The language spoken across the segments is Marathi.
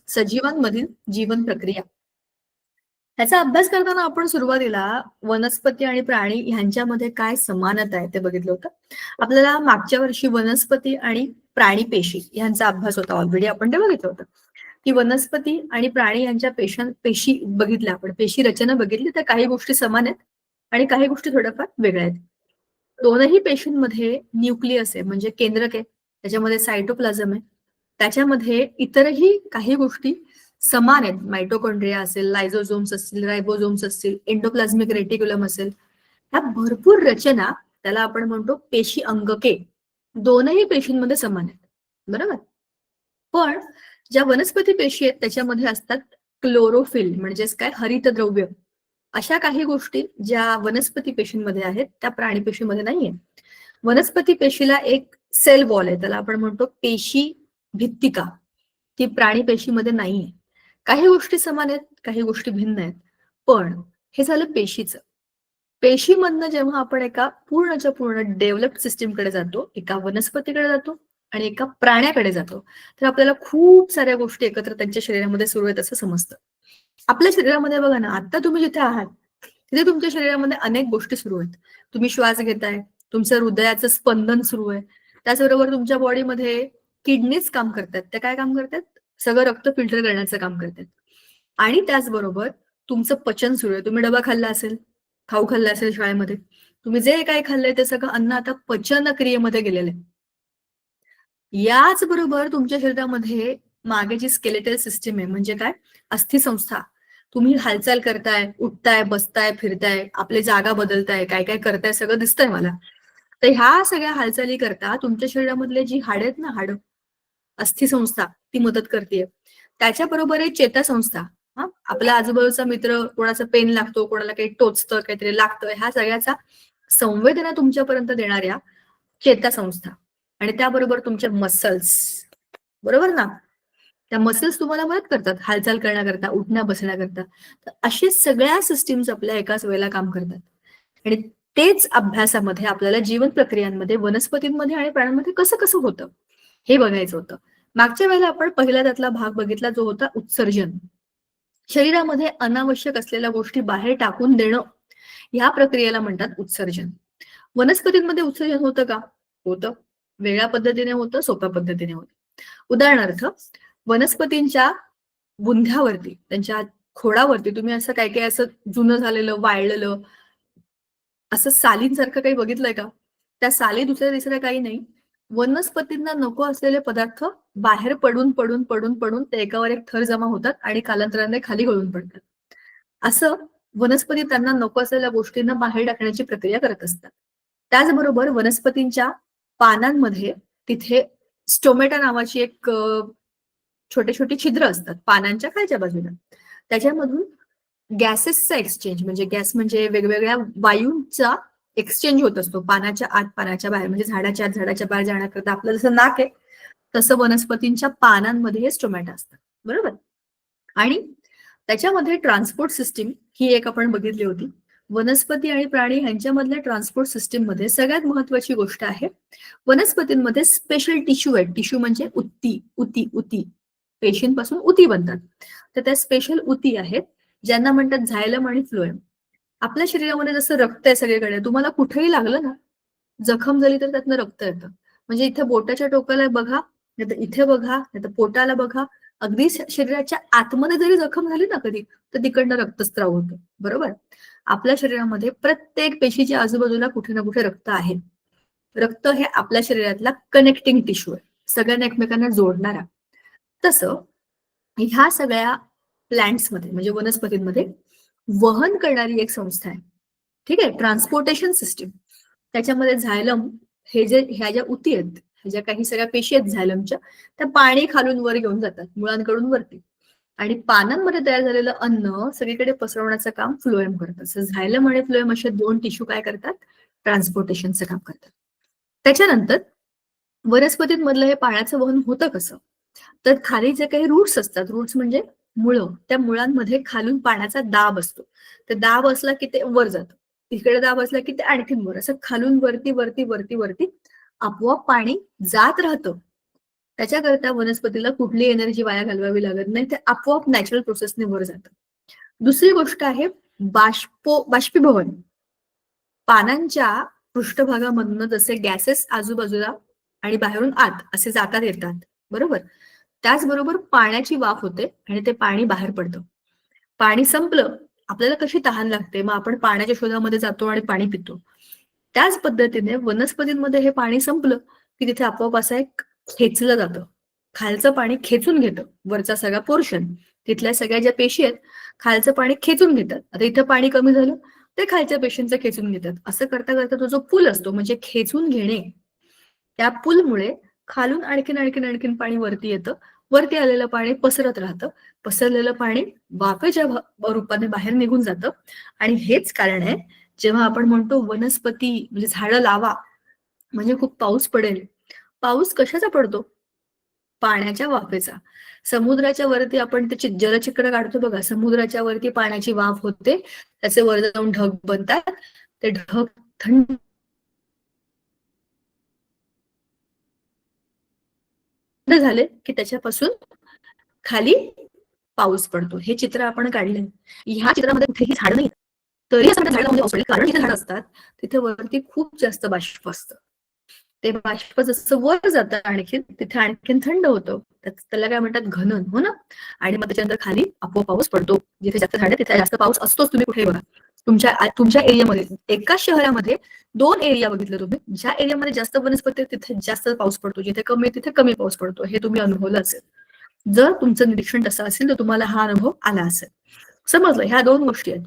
सजीवांमधील जीवन प्रक्रिया. ह्याचा अभ्यास करताना आपण सुरुवातीला वनस्पती आणि प्राणी ह्यांच्यामध्ये काय समानता आहे ते बघितलं होतं. आपल्याला मागच्या वर्षी वनस्पती आणि प्राणी पेशी ह्यांचा अभ्यास होता. ऑलरेडी आपण ते बघितलं होतं की वनस्पती आणि प्राणी यांच्या पेशी बघितल्या आपण. पेशी रचना बघितली तर काही गोष्टी समान आहेत आणि काही गोष्टी थोड्याफार वेगळ्या आहेत. दोनही पेशींमध्ये न्यूक्लियस आहे म्हणजे केंद्रक आहे. त्याच्यामध्ये सायटोप्लाझम आहे. त्याच्यामध्ये इतरही काही गोष्टी समान आहेत. मायटोकॉन्ड्रिया असेल, लायझोझोम्स असतील, रायबोझोम्स असतील, एंडोप्लाझ्मिक रेटिक्युलम असेल. ह्या भरपूर रचना त्याला आपण म्हणतो पेशी अंगके. दोनही पेशींमध्ये समान आहेत. बरोबर? पण ज्या वनस्पती पेशी आहेत त्याच्यामध्ये असतात क्लोरोफिल म्हणजेच काय हरितद्रव्य. अशा काही गोष्टी ज्या वनस्पती पेशींमध्ये आहेत त्या प्राणी पेशीमध्ये नाहीये. वनस्पती पेशीला एक सेल वॉल आहे, त्याला आपण म्हणतो पेशी भित्तिका. ती प्राणी पेशीमध्ये नाहीये. काही गोष्टी समान आहेत, काही गोष्टी भिन्न आहेत. पण हे झालं पेशीचं. पेशीमधनं जेव्हा आपण एका पूर्णच्या पूर्ण डेव्हलप्ड सिस्टीमकडे जातो, एका वनस्पतीकडे जातो आणि एका प्राण्याकडे जातो, तर आपल्याला खूप साऱ्या गोष्टी एकत्र त्यांच्या शरीरामध्ये सुरू आहेत असं समजतं. आपल्या शरीरामध्ये बघा ना, आता तुम्ही जिथे आहात तिथे तुमच्या शरीरामध्ये अनेक गोष्टी सुरू आहेत. तुम्ही श्वास घेताय, तुमचं हृदयाचं स्पंदन सुरू आहे. त्याचबरोबर तुमच्या बॉडीमध्ये किडनीज काम करतात. त्या काय काम करतात? सगळं रक्त फिल्टर करण्याचं काम करतात. आणि त्याचबरोबर तुमचं पचन सुरू आहे. तुम्ही डबा खाल्ला असेल, खाऊ खाल्ला असेल शाळेमध्ये. तुम्ही जे काही खाल्लंय ते सगळं अन्न आता पचन क्रियेमध्ये गेलेलं आहे. याच बरोबर तुमच्या शरीरामध्ये मागे जी स्केलेटल सिस्टीम आहे म्हणजे काय? अस्थिसंस्था. तुम्ही हालचाल करताय, उठताय, बसताय, फिरताय, आपली जागा बदलताय, काय काय करताय सगळं दिसतंय मला. तर ह्या सगळ्या हालचाली करता तुमच्या शरीरामधले जी हाडं आहेत ना, हाडं, अस्थिसंस्था ती मदत करते. त्याच्याबरोबर आहे चेतासंस्था. हा, आपला आजूबाजूचा मित्र, कोणाचा पेन लागतो, कोणाला काही टोचतं, काहीतरी लागतं, ह्या सगळ्याचा संवेदना तुमच्यापर्यंत देणाऱ्या चेतासंस्था. आणि त्याबरोबर तुमच्या मसल्स. बरोबर ना? त्या मसल्स तुम्हाला मदत करतात हालचाल करण्याकरता, उठण्या बसण्याकरता. तर असे सगळ्या सिस्टीम्स आपल्या एकाच वेळेला काम करतात. आणि तेच अभ्यासामध्ये आपल्याला जीवन प्रक्रियांमध्ये वनस्पतींमध्ये आणि प्राण्यांमध्ये कसं कसं होतं हे बघायचं होतं. मागच्या वेळेला आपण पहिला त्यातला भाग बघितला जो होता उत्सर्जन. शरीरामध्ये अनावश्यक असलेल्या गोष्टी बाहेर टाकून देणं, ह्या प्रक्रियेला म्हणतात उत्सर्जन. वनस्पतींमध्ये उत्सर्जन होतं का? होतं. वेगळ्या पद्धतीने होतं, सोप्या पद्धतीने होतं. उदाहरणार्थ, वनस्पतींच्या बुंध्यावरती, त्यांच्या खोडावरती तुम्ही असं काय काय असं जुनं झालेलं, वाळलेलं असं सालींसारखं काही बघितलंय का? त्या साली दुसऱ्या तिसऱ्या काही नाही. वनस्पतींना नको असलेले पदार्थ बाहेर पडून पडून पडून पडून ते एकावर एक थर जमा होतात आणि कालांतराने खाली गळून पडतात. असं वनस्पती त्यांना नको असलेल्या गोष्टींना बाहेर टाकण्याची प्रक्रिया करत असतात. त्याचबरोबर वनस्पतींच्या पानांमध्ये तिथे स्टोमेटा नावाची एक छोटे छोटे छिद्र असतात पानांच्या खालच्या बाजूला. त्याच्यामधून गॅसेसचा एक्सचेंज म्हणजे गॅस म्हणजे वेगवेगळ्या वायूंचा एक्सचेंज होत असतो पानाच्या आत पानाच्या बाहेर. म्हणजे झाडाच्या आत झाडाच्या बाहेर जाण्याकरता आपलं जसं नाक आहे तसं वनस्पतींच्या पानांमध्ये हे स्टोमॅटा असतात. बरोबर? आणि त्याच्यामध्ये ट्रान्सपोर्ट सिस्टीम ही एक आपण बघितली होती. वनस्पती आणि प्राणी यांच्यामधल्या ट्रान्सपोर्ट सिस्टीम मध्ये सगळ्यात महत्वाची गोष्ट आहे, वनस्पतींमध्ये स्पेशल टिश्यू आहेत. टिश्यू म्हणजे उती उती उती पेशींपासून उती बनतात. तर त्या स्पेशल उती आहेत ज्यांना म्हणतात झायलम आणि फ्लोएम. आपल्या शरीरामध्ये जसं रक्त आहे सगळीकडे, तुम्हाला कुठेही लागलं ना, जखम झाली तर त्यातनं रक्त येतं. म्हणजे इथे बोटाच्या टोकाला बघा, नाही तर इथे बघा, नाही तर पोटाला बघा, अगदी शरीराच्या आतमध्ये जरी जखम झाली ना कधी, तर तिकडनं रक्तस्त्राव होतो. बरोबर? आपल्या शरीरामध्ये प्रत्येक पेशीच्या आजूबाजूला कुठे ना कुठे रक्त आहे. रक्त हे आपल्या शरीरातला कनेक्टिंग टिश्यू आहे, सगळ्यांना एकमेकांना जोडणारा. तसं ह्या सगळ्या प्लांट्समध्ये म्हणजे वनस्पतींमध्ये वहन करणारी एक संस्था आहे. ठीक आहे? Transportation system. त्याच्यामध्ये झायलम, हे जे ह्या ज्या उती आहेत, ह्या ज्या काही सगळ्या पेशी आहेत झायलमच्या, त्या पाणी खालून वर घेऊन जातात मुळांकडून वरती. आणि पानांमध्ये तयार झालेलं अन्न सगळीकडे पसरवण्याचं काम फ्लोएम करतात. झायलम आणि फ्लोएम असे दोन टिश्यू काय करतात? ट्रान्सपोर्टेशनचं काम करतात. त्याच्यानंतर वनस्पतींमधलं हे पाण्याचं वहन होतं कसं? तर खाली जे काही रूट्स असतात, रूट्स म्हणजे मुळं, त्या मुळांमध्ये खालून पाण्याचा दाब असतो. तर दाब असला की ते वर जातं, तिकडे दाब असला की ते आणखीन वर, असं खालून वरती वरती वरती वरती आपोआप पाणी जात राहतं. त्याच्याकरता वनस्पतीला कुठली एनर्जी वाया घालवावी लागत नाही, ते आपोआप नॅचरल प्रोसेसने वर जातं. दुसरी गोष्ट आहे बाष्पीभवन. पानांच्या पृष्ठभागामधनं जसे गॅसेस आजूबाजूला आणि बाहेरून आत असे जातात येतात, बरोबर? त्याचबरोबर पाण्याची वाफ होते आणि ते पाणी बाहेर पडतं. पाणी संपलं, आपल्याला कशी तहान लागते, मग आपण पाण्याच्या शोधामध्ये जातो आणि पाणी पितो. त्याच पद्धतीने वनस्पतींमध्ये हे पाणी संपलं की तिथे आपोआप असं एक खेचलं जातं. खालचं पाणी खेचून घेतं वरचा सगळा पोर्शन. तिथल्या सगळ्या ज्या पेशी आहेत, खालचं पाणी खेचून घेतात. आता इथं पाणी कमी झालं, ते खालच्या पेशींचं खेचून घेतात. असं करता करता तो जो पूल असतो म्हणजे खेचून घेणे, त्या पूलमुळे खालून आणखीन आणखीन आणखीन पाणी वरती येतं. वरती आलेलं पाणी पसरत राहतं. पसरलेलं पाणी वाफेच्या रूपाने बाहेर निघून जातं. आणि हेच कारण आहे, जेव्हा आपण म्हणतो वनस्पती म्हणजे झाडं लावा म्हणजे खूप पाऊस पडेल. पाऊस कशाचा पडतो? पाण्याच्या वाफेचा. समुद्राच्या वरती आपण त्याची जलचित्र काढतो बघा. समुद्राच्या वरती पाण्याची वाफ होते. त्याचे वर जाऊन ढग बनतात. ते ढग थंड झाले की त्याच्यापासून खाली पाऊस पडतो. हे चित्र आपण काढलंय. ह्या चित्रामध्ये कुठेही झाड नाही. तरी असं झाडाला म्हणजे पाऊस पडेल, कारण जिथे झाडं असतात तिथे वरती खूप जास्त बाष्प असतं. ते बाष्प जसं वर जातं आणखीन तिथे आणखीन थंड होतं. त्याला काय म्हणतात घनन, हो ना? आणि मग त्याच्यानंतर खाली आपोआप पाऊस पडतो. जिथे जास्त झाड तिथे जास्त पाऊस असतोच. तुम्ही कुठेही बघा. तुमच्या एरियामध्ये एकाच शहरामध्ये 2 एरिया बघितलं तुम्ही. ज्या एरियामध्ये जास्त वनस्पती आहेत तिथे जास्त पाऊस पडतो. जिथे कमी आहे तिथे कमी पाऊस पडतो. हे तुम्ही अनुभवलं असेल. जर तुमचं निरीक्षण तसं असेल तर तुम्हाला हा अनुभव आला असेल. समजलं, ह्या 2 गोष्टी आहेत.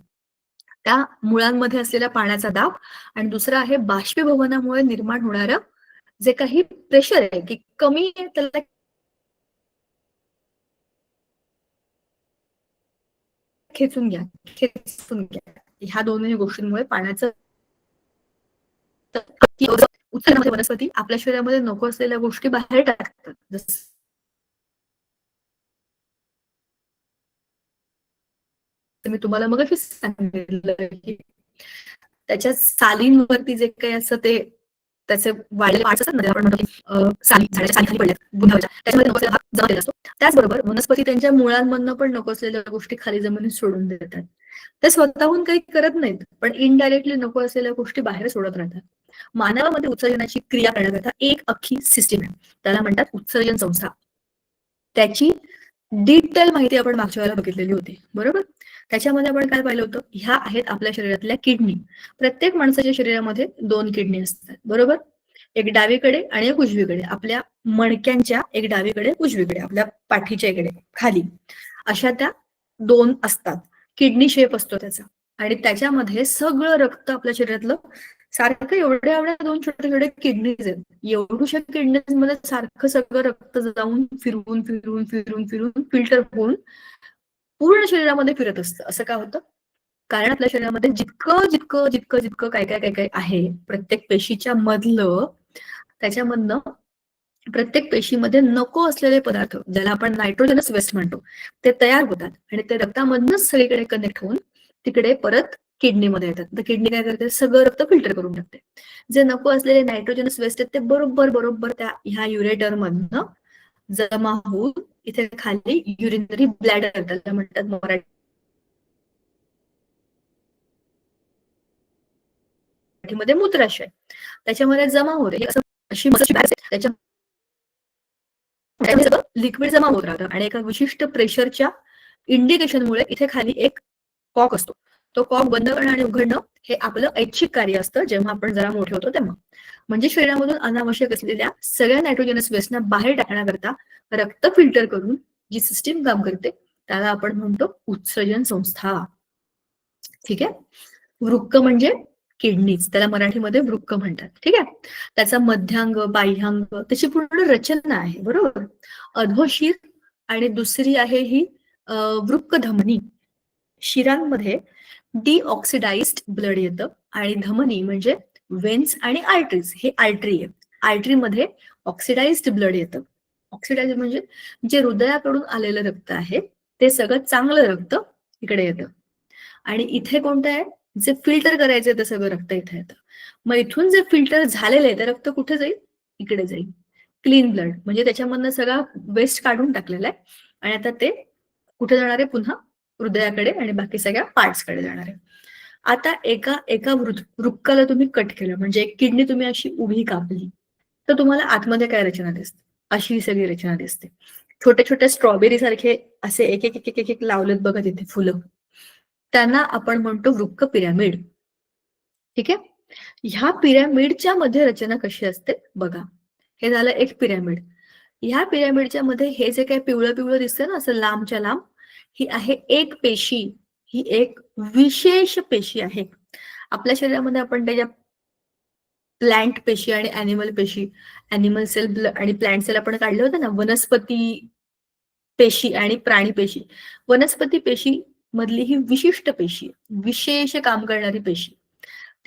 त्या मुळांमध्ये असलेल्या पाण्याचा दाब आणि दुसरा आहे बाष्पीभवनामुळे निर्माण होणारं जे काही प्रेशर आहे की कमी आहे त्याला खेचून घ्या, खेचून घ्या. ह्या दोन्ही गोष्टींमुळे पाण्याचं उत्तरामध्ये वनस्पती आपल्या शरीरामध्ये नको असलेल्या गोष्टी बाहेर टाकतात. जसं मी तुम्हाला मगाशीच सांगितलं की त्याच्या सालींवरती जे काही असं ते त्याचे वाढलेले पार्ट्स असतात ना, आपण म्हणतो की साली झाडाच्या साली खाली पडल्यात बुंधावरच्या, त्याच्यामध्ये नको असलेला भाग जमा केलेला असतो. त्याचबरोबर वनस्पती त्यांच्या मुळांमधनं पण नको असलेल्या गोष्टी खाली जमिनीत सोडून देतात. ते स्वतःहून काही करत नाहीत, पण इनडायरेक्टली नको असलेल्या गोष्टी बाहेर सोडत राहतात. मानवामध्ये उत्सर्जनाची क्रिया करण्याकरता एक अख्खी सिस्टीम आहे. त्याला म्हणतात उत्सर्जन संस्था. त्याची डिटेल माहिती आपण मागच्या वेळेला बघितलेली होती, बरोबर? त्याच्यामध्ये आपण काय पाहिलं होतं? ह्या आहेत आपल्या शरीरातल्या किडनी. प्रत्येक माणसाच्या शरीरामध्ये 2 किडनी असतात, बरोबर? एक डावीकडे आणि एक उजवीकडे. आपल्या मणक्यांच्या एक डावीकडे, उजवीकडे, आपल्या पाठीच्या इकडे खाली. अशा त्या 2 असतात. किडनी शेप असतो त्याचा. आणि त्याच्यामध्ये सगळं रक्त आपल्या शरीरातलं सारखं एवढ्या एवढ्या 2 छोटे छोटे किडनीज आहेत. एवढ्याशा किडनीज मध्ये सारखं सगळं रक्त जाऊन फिरून फिरून फिरून फिरून फिल्टर होऊन पूर्ण शरीरामध्ये फिरत असतं. असं का होतं? कारण आपल्या शरीरामध्ये जितकं जितकं जितकं जितकं काय काय काय काय आहे प्रत्येक पेशीच्या मधलं, त्याच्यामधनं प्रत्येक पेशीमध्ये नको असलेले पदार्थ ज्याला आपण नायट्रोजनस वेस्ट म्हणतो ते तयार होतात आणि ते रक्तामधनच सगळीकडे कनेक्ट होऊन तिकडे परत किडनीमध्ये येतात. तर किडनी काय करते? सगळं रक्त फिल्टर करून टाकते. जे नको असलेले नायट्रोजनस वेस्ट आहेत ते बरोबर बरोबर त्या ह्या युरेटर मधनं जमा होऊन इथे खाली युरिनरी ब्लॅडर त्याला म्हणतात मराठीमध्ये मूत्राशय. त्याच्यामध्ये जमा होते. असं अशी मसाची बॅग त्याच्या लिक्विड जमा होत राहतं आणि एका विशिष्ट प्रेशरच्या इंडिकेशनमुळे इथे खाली एक कॉक असतो. तो कॉक बंद करणं आणि उघडणं हे आपलं ऐच्छिक कार्य असतं जेव्हा आपण जरा मोठे होतो तेव्हा. म्हणजे शरीरामधून अनावश्यक असलेल्या सगळ्या नायट्रोजनस वेस्टना बाहेर टाकण्याकरता रक्त फिल्टर करून जी सिस्टीम काम करते त्याला आपण म्हणतो उत्सर्जन संस्था. ठीक आहे. वृक्क म्हणजे किडनीज, त्याला मराठीमध्ये वृक्क म्हणतात. ठीक आहे. त्याचा मध्यांग, बाह्यांग त्याची पूर्ण रचना आहे, बरोबर? अधोशीर आणि दुसरी आहे ही वृक्क धमनी. शिरांमध्ये डिऑक्सिडाइज्ड ब्लड येतं आणि धमनी म्हणजे वेन्स आणि आर्टरीज, हे आर्टरी आहे. आर्टरीमध्ये ऑक्सिडाइज्ड ब्लड येतं. ऑक्सिडाइज म्हणजे जे हृदयाकडून आलेलं रक्त आहे ते सगळं चांगलं रक्त इकडे येतं. आणि इथे कोणतं आहे? जे फिल्टर करायचंय ते सगळं रक्त इथे येतं. मग इथून जे फिल्टर झालेलं आहे ते रक्त कुठे जाईल? इकडे जाईल. क्लीन ब्लड, म्हणजे त्याच्यामधनं सगळा वेस्ट काढून टाकलेला आहे आणि आता ते कुठे जाणार आहे? पुन्हा हृदयाकडे आणि बाकी सगळ्या पार्ट्सकडे जाणार आहे. आता एका एका वृक्काला तुम्ही कट केलं, म्हणजे एक किडनी तुम्ही अशी उभी कापली, तर तुम्हाला आतमध्ये काय रचना दिसते? अशी सगळी रचना दिसते. छोट्या छोट्या स्ट्रॉबेरी सारखे असे एक एक एक एक एक लावलेत बघा तिथे फुलं, त्यांना आपण म्हणतो वृक्क पिरॅमिड. ठीक आहे. ह्या पिरॅमिडच्या मध्ये रचना कशी असते बघा. हे झालं एक पिरॅमिड. ह्या पिरॅमिडच्या मध्ये हे जे काही पिवळं पिवळं दिसतं ना असं लांबच्या लांब, ही आहे एक पेशी. ही एक विशेष पेशी आहे. आपल्या शरीरामध्ये आपण त्याच्या प्लांट पेशी आणि अॅनिमल पेशी, अॅनिमल सेल आणि प्लांट सेल आपण काढले होते ना, वनस्पती पेशी आणि प्राणी पेशी. वनस्पती पेशी मधली ही विशिष्ट पेशी, विशेष काम करणारी पेशी,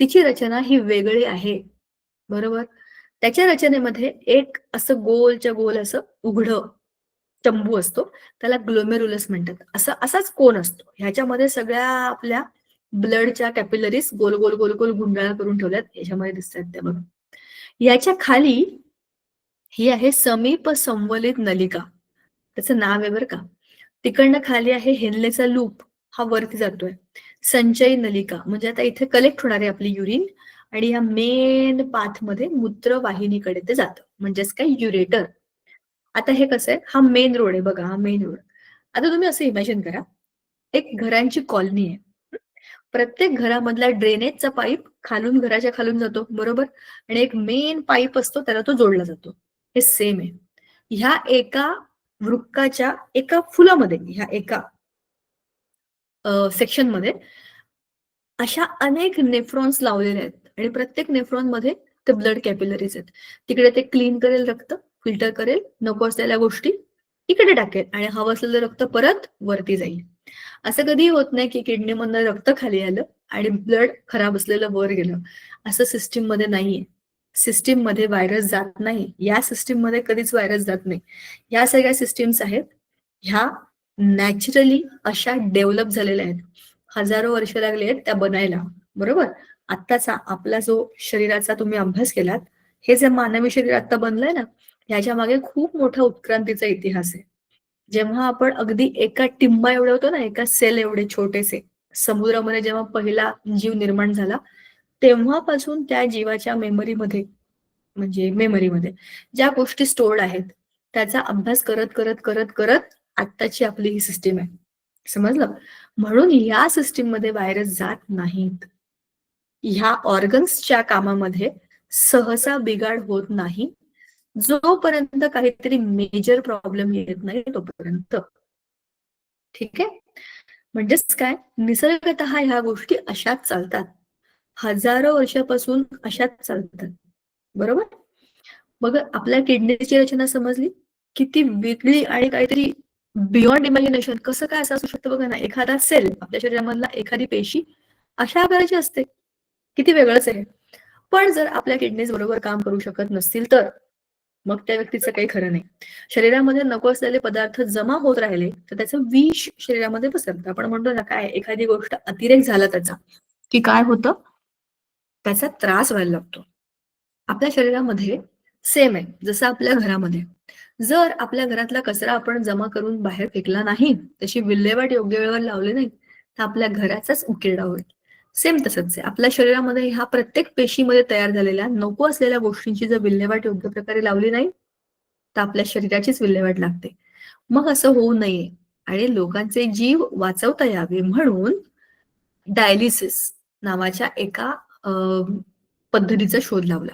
तिची रचना ही वेगळी आहे. बरोबर. त्याच्या रचनेमध्ये एक असं गोलच्या गोल असं उघडं चंबू असतो, त्याला ग्लोमेरुलस म्हणतात. असाच कोन असतो. ह्याच्यामध्ये सगळ्या आपल्या ब्लडच्या कॅपिलरीज गोल गोल गोल गोल गुंडाळा करून ठेवल्यात. याच्यामध्ये दिसतात त्या बघा. याच्या खाली ही आहे समीप संवलित नलिका, त्याचं नाव आहे बरं का. तिकडनं खाली आहे हेनलेचा लूप, हा वरती जातोय. संचयी नलिका, म्हणजे आता इथे कलेक्ट होणार आहे आपली युरिन आणि या मेन पाथमध्ये मूत्रवाहिनीकडे ते जातं, म्हणजेच काय युरेटर. आता हे कसं आहे, हा मेन रोड आहे बघा, हा मेन रोड. आता तुम्ही असं इमॅजिन करा, एक घरांची कॉलनी आहे. प्रत्येक घरामधला ड्रेनेजचा पाईप खालून घराच्या खालून जातो, बरोबर, आणि एक मेन पाईप असतो, त्याला तो जोडला जातो. हे सेम आहे. ह्या एका वृक्काच्या एका फुलामध्ये, ह्या एका सेक्शन मध्ये अशा अनेक नेफ्रॉन्स लावलेले आहेत आणि प्रत्येक नेफ्रॉन मध्ये ते ब्लड कॅपिलरीज आहेत. तिकडे ते क्लीन करेल रक्त, फिल्टर करेल, नको असलेल्या गोष्टी इकडे टाकेल आणि हवं असलेलं रक्त परत वरती जाईल. असं कधी होत नाही की किडनी मधनं रक्त खाली आलं आणि ब्लड खराब असलेलं वर गेलं. असं सिस्टीम मध्ये नाहीये. सिस्टीम मध्ये व्हायरस जात नाही. या सिस्टीम मध्ये कधीच व्हायरस जात नाही. या सगळ्या सिस्टीम्स आहेत, ह्या नॅचरली अशा डेव्हलप झालेल्या आहेत. हजारो वर्ष लागले आहेत त्या बनायला, बरोबर. आत्ताचा आपला जो शरीराचा तुम्ही अभ्यास केलात, हे जे मानवी शरीर आता बनलंय ना, ह्याच्या मागे खूप मोठा उत्क्रांतीचा इतिहास आहे. जेव्हा आपण अगदी एका टिंबा एवढे होतो ना, एका सेल एवढे छोटेसे, समुद्रामध्ये जेव्हा पहिला जीव निर्माण झाला, तेव्हापासून त्या जीवाच्या मेमरीमध्ये, म्हणजे मेमरीमध्ये ज्या गोष्टी स्टोर्ड आहेत, त्याचा अभ्यास करत करत करत करत आत्ताची आपली ही सिस्टीम आहे. समजलं? म्हणून या सिस्टीम मध्ये व्हायरस जात नाहीत. ह्या ऑर्गन्सच्या कामामध्ये सहसा बिघाड होत नाही, जोपर्यंत काहीतरी मेजर प्रॉब्लेम येत नाही तोपर्यंत. ठीक आहे. म्हणजेच काय, निसर्गतः ह्या गोष्टी अशाच चालतात. हजारो वर्षापासून अशाच चालतात, बरोबर. मग आपल्या किडनीची रचना समजली, किती वेगळी आणि काहीतरी बियॉन्ड इमॅजिनेशन. कसं काय असं असू शकतं बघा ना, एखादा सेल आपल्या शरीरामधला, एखादी पेशी अशा आकाराची असते. किती वेगळंच आहे. पण जर आपल्या किडनीज बरोबर काम करू शकत नसतील तर मग त्या व्यक्तीचं काही खरं नाही. शरीरामध्ये नको असलेले पदार्थ जमा होत राहिले तर त्याचं विष शरीरामध्ये पसरतं. आपण म्हणतो ना, काय एखादी गोष्ट अतिरेक झाला त्याचा, की काय होतं, त्याचा त्रास व्हायला लागतो. आपल्या शरीरामध्ये सेम आहे जसं आपल्या घरामध्ये. जर आपल्या घरातला कचरा आपण जमा करून बाहेर फेकला नाही, त्याची विल्हेवाट योग्य वेळेवर लावली नाही, तर आपल्या घराचाच उकिरडा होईल. सेम तसंच आहे आपल्या शरीरामध्ये. ह्या प्रत्येक पेशीमध्ये तयार झालेल्या नको असलेल्या गोष्टींची जर विल्हेवाट योग्य प्रकारे लावली नाही, तर आपल्या शरीराचीच विल्हेवाट लागते. मग असं होऊ नये आणि लोकांचे जीव वाचवता यावे म्हणून डायलिसिस नावाच्या एका पद्धतीचा शोध लावला.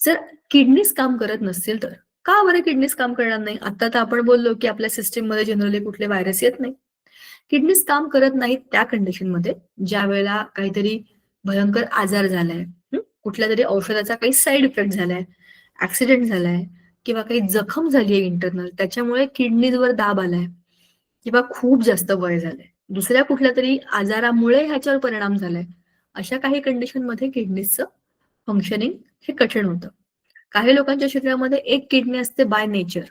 जर किडनीज काम करत नसतील तर, का बरं किडनीज काम करणार नाही? आता तर आपण बोललो की आपल्या सिस्टीम मध्ये जनरली कुठले व्हायरस येत नाही. किडनीज काम करत नाहीत त्या कंडिशन मध्ये, ज्या वेळेला काहीतरी भयंकर आजार झालाय, कुठल्या तरी औषधाचा काही साईड इफेक्ट झालाय, ऍक्सिडेंट झालाय, किंवा काही जखम झाली आहे इंटरनल, त्याच्यामुळे किडनीजवर दाब आलाय, किंवा खूप जास्त वय झालंय, दुसऱ्या कुठल्या तरी आजारामुळे ह्याच्यावर परिणाम झालाय, अशा काही कंडिशन मध्ये किडनीजचं फंक्शनिंग हे कठीण होतं. काही लोकांच्या शरीरामध्ये एक किडनी असते बाय नेचर,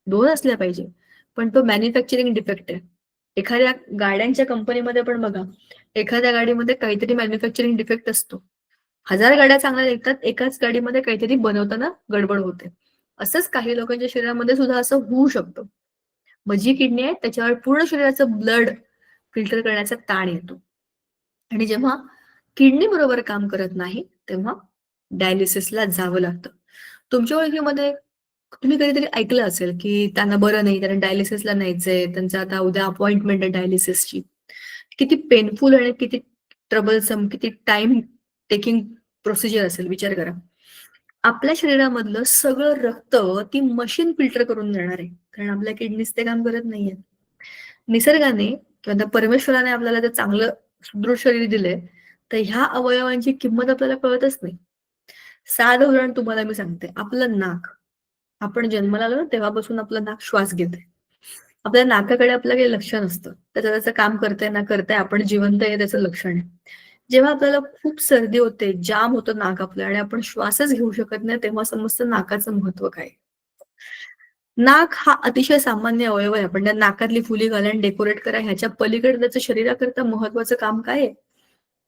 2 असल्या पाहिजे, पण तो मॅन्युफॅक्चरिंग डिफेक्ट आहे. एखाद्या गाड्यांच्या कंपनीमध्ये पण बघा, एखाद्या गाडीमध्ये काहीतरी मॅन्युफॅक्चरिंग डिफेक्ट असतो. 1000 गाड्या चांगल्या निघतात, एकाच गाडीमध्ये काहीतरी बनवताना गडबड होते. असंच काही लोकांच्या शरीरामध्ये सुद्धा असं होऊ शकतं. मग जी किडनी आहे त्याच्यावर पूर्ण शरीराचं ब्लड फिल्टर करण्याचा ताण येतो. आणि जेव्हा किडनी बरोबर काम करत नाही, तेव्हा डायलिसिसला जावं लागतं. तुमच्या ओळखीमध्ये तुम्ही कधीतरी ऐकलं असेल, की त्यांना बरं नाही, त्यांना डायलिसिसला न्यायचंय, त्यांचं आता उद्या अपॉइंटमेंट आहे डायलिसिसची. किती पेनफुल आणि किती ट्रबलसम, किती टाईम टेकिंग प्रोसिजर असेल विचार करा. आपल्या शरीरामधलं सगळं रक्त ती मशीन फिल्टर करून देणार आहे. कारण आपल्या किडनीज ते काम करत नाहीये. निसर्गाने किंवा त्या परमेश्वराने आपल्याला ते चांगलं सुदृढ शरीर दिलंय, तर ह्या अवयवांची किंमत आपल्याला कळतच नाही. साधं उदाहरण तुम्हाला मी सांगते. आपलं नाक. आपण जन्माला आलो ना तेव्हापासून आपलं नाक श्वास घेतंय. आपल्या नाकाकडे आपलं काही लक्ष नसतं. त्याचं त्याचं काम करतंय ना करतंय, आपण जिवंत आहे त्याचं लक्षण आहे. जेव्हा आपल्याला खूप सर्दी होते, जाम होतं नाक आपलं आणि आपण श्वासच घेऊ शकत नाही, तेव्हा समजतं नाकाचं महत्त्व काय? नाक हा अतिशय सामान्य अवयव आहे. पण त्या नाकातली फुली घाला आणि डेकोरेट करा ह्याच्या पलीकडे त्याचं शरीराकरता महत्त्वाचं काम काय आहे?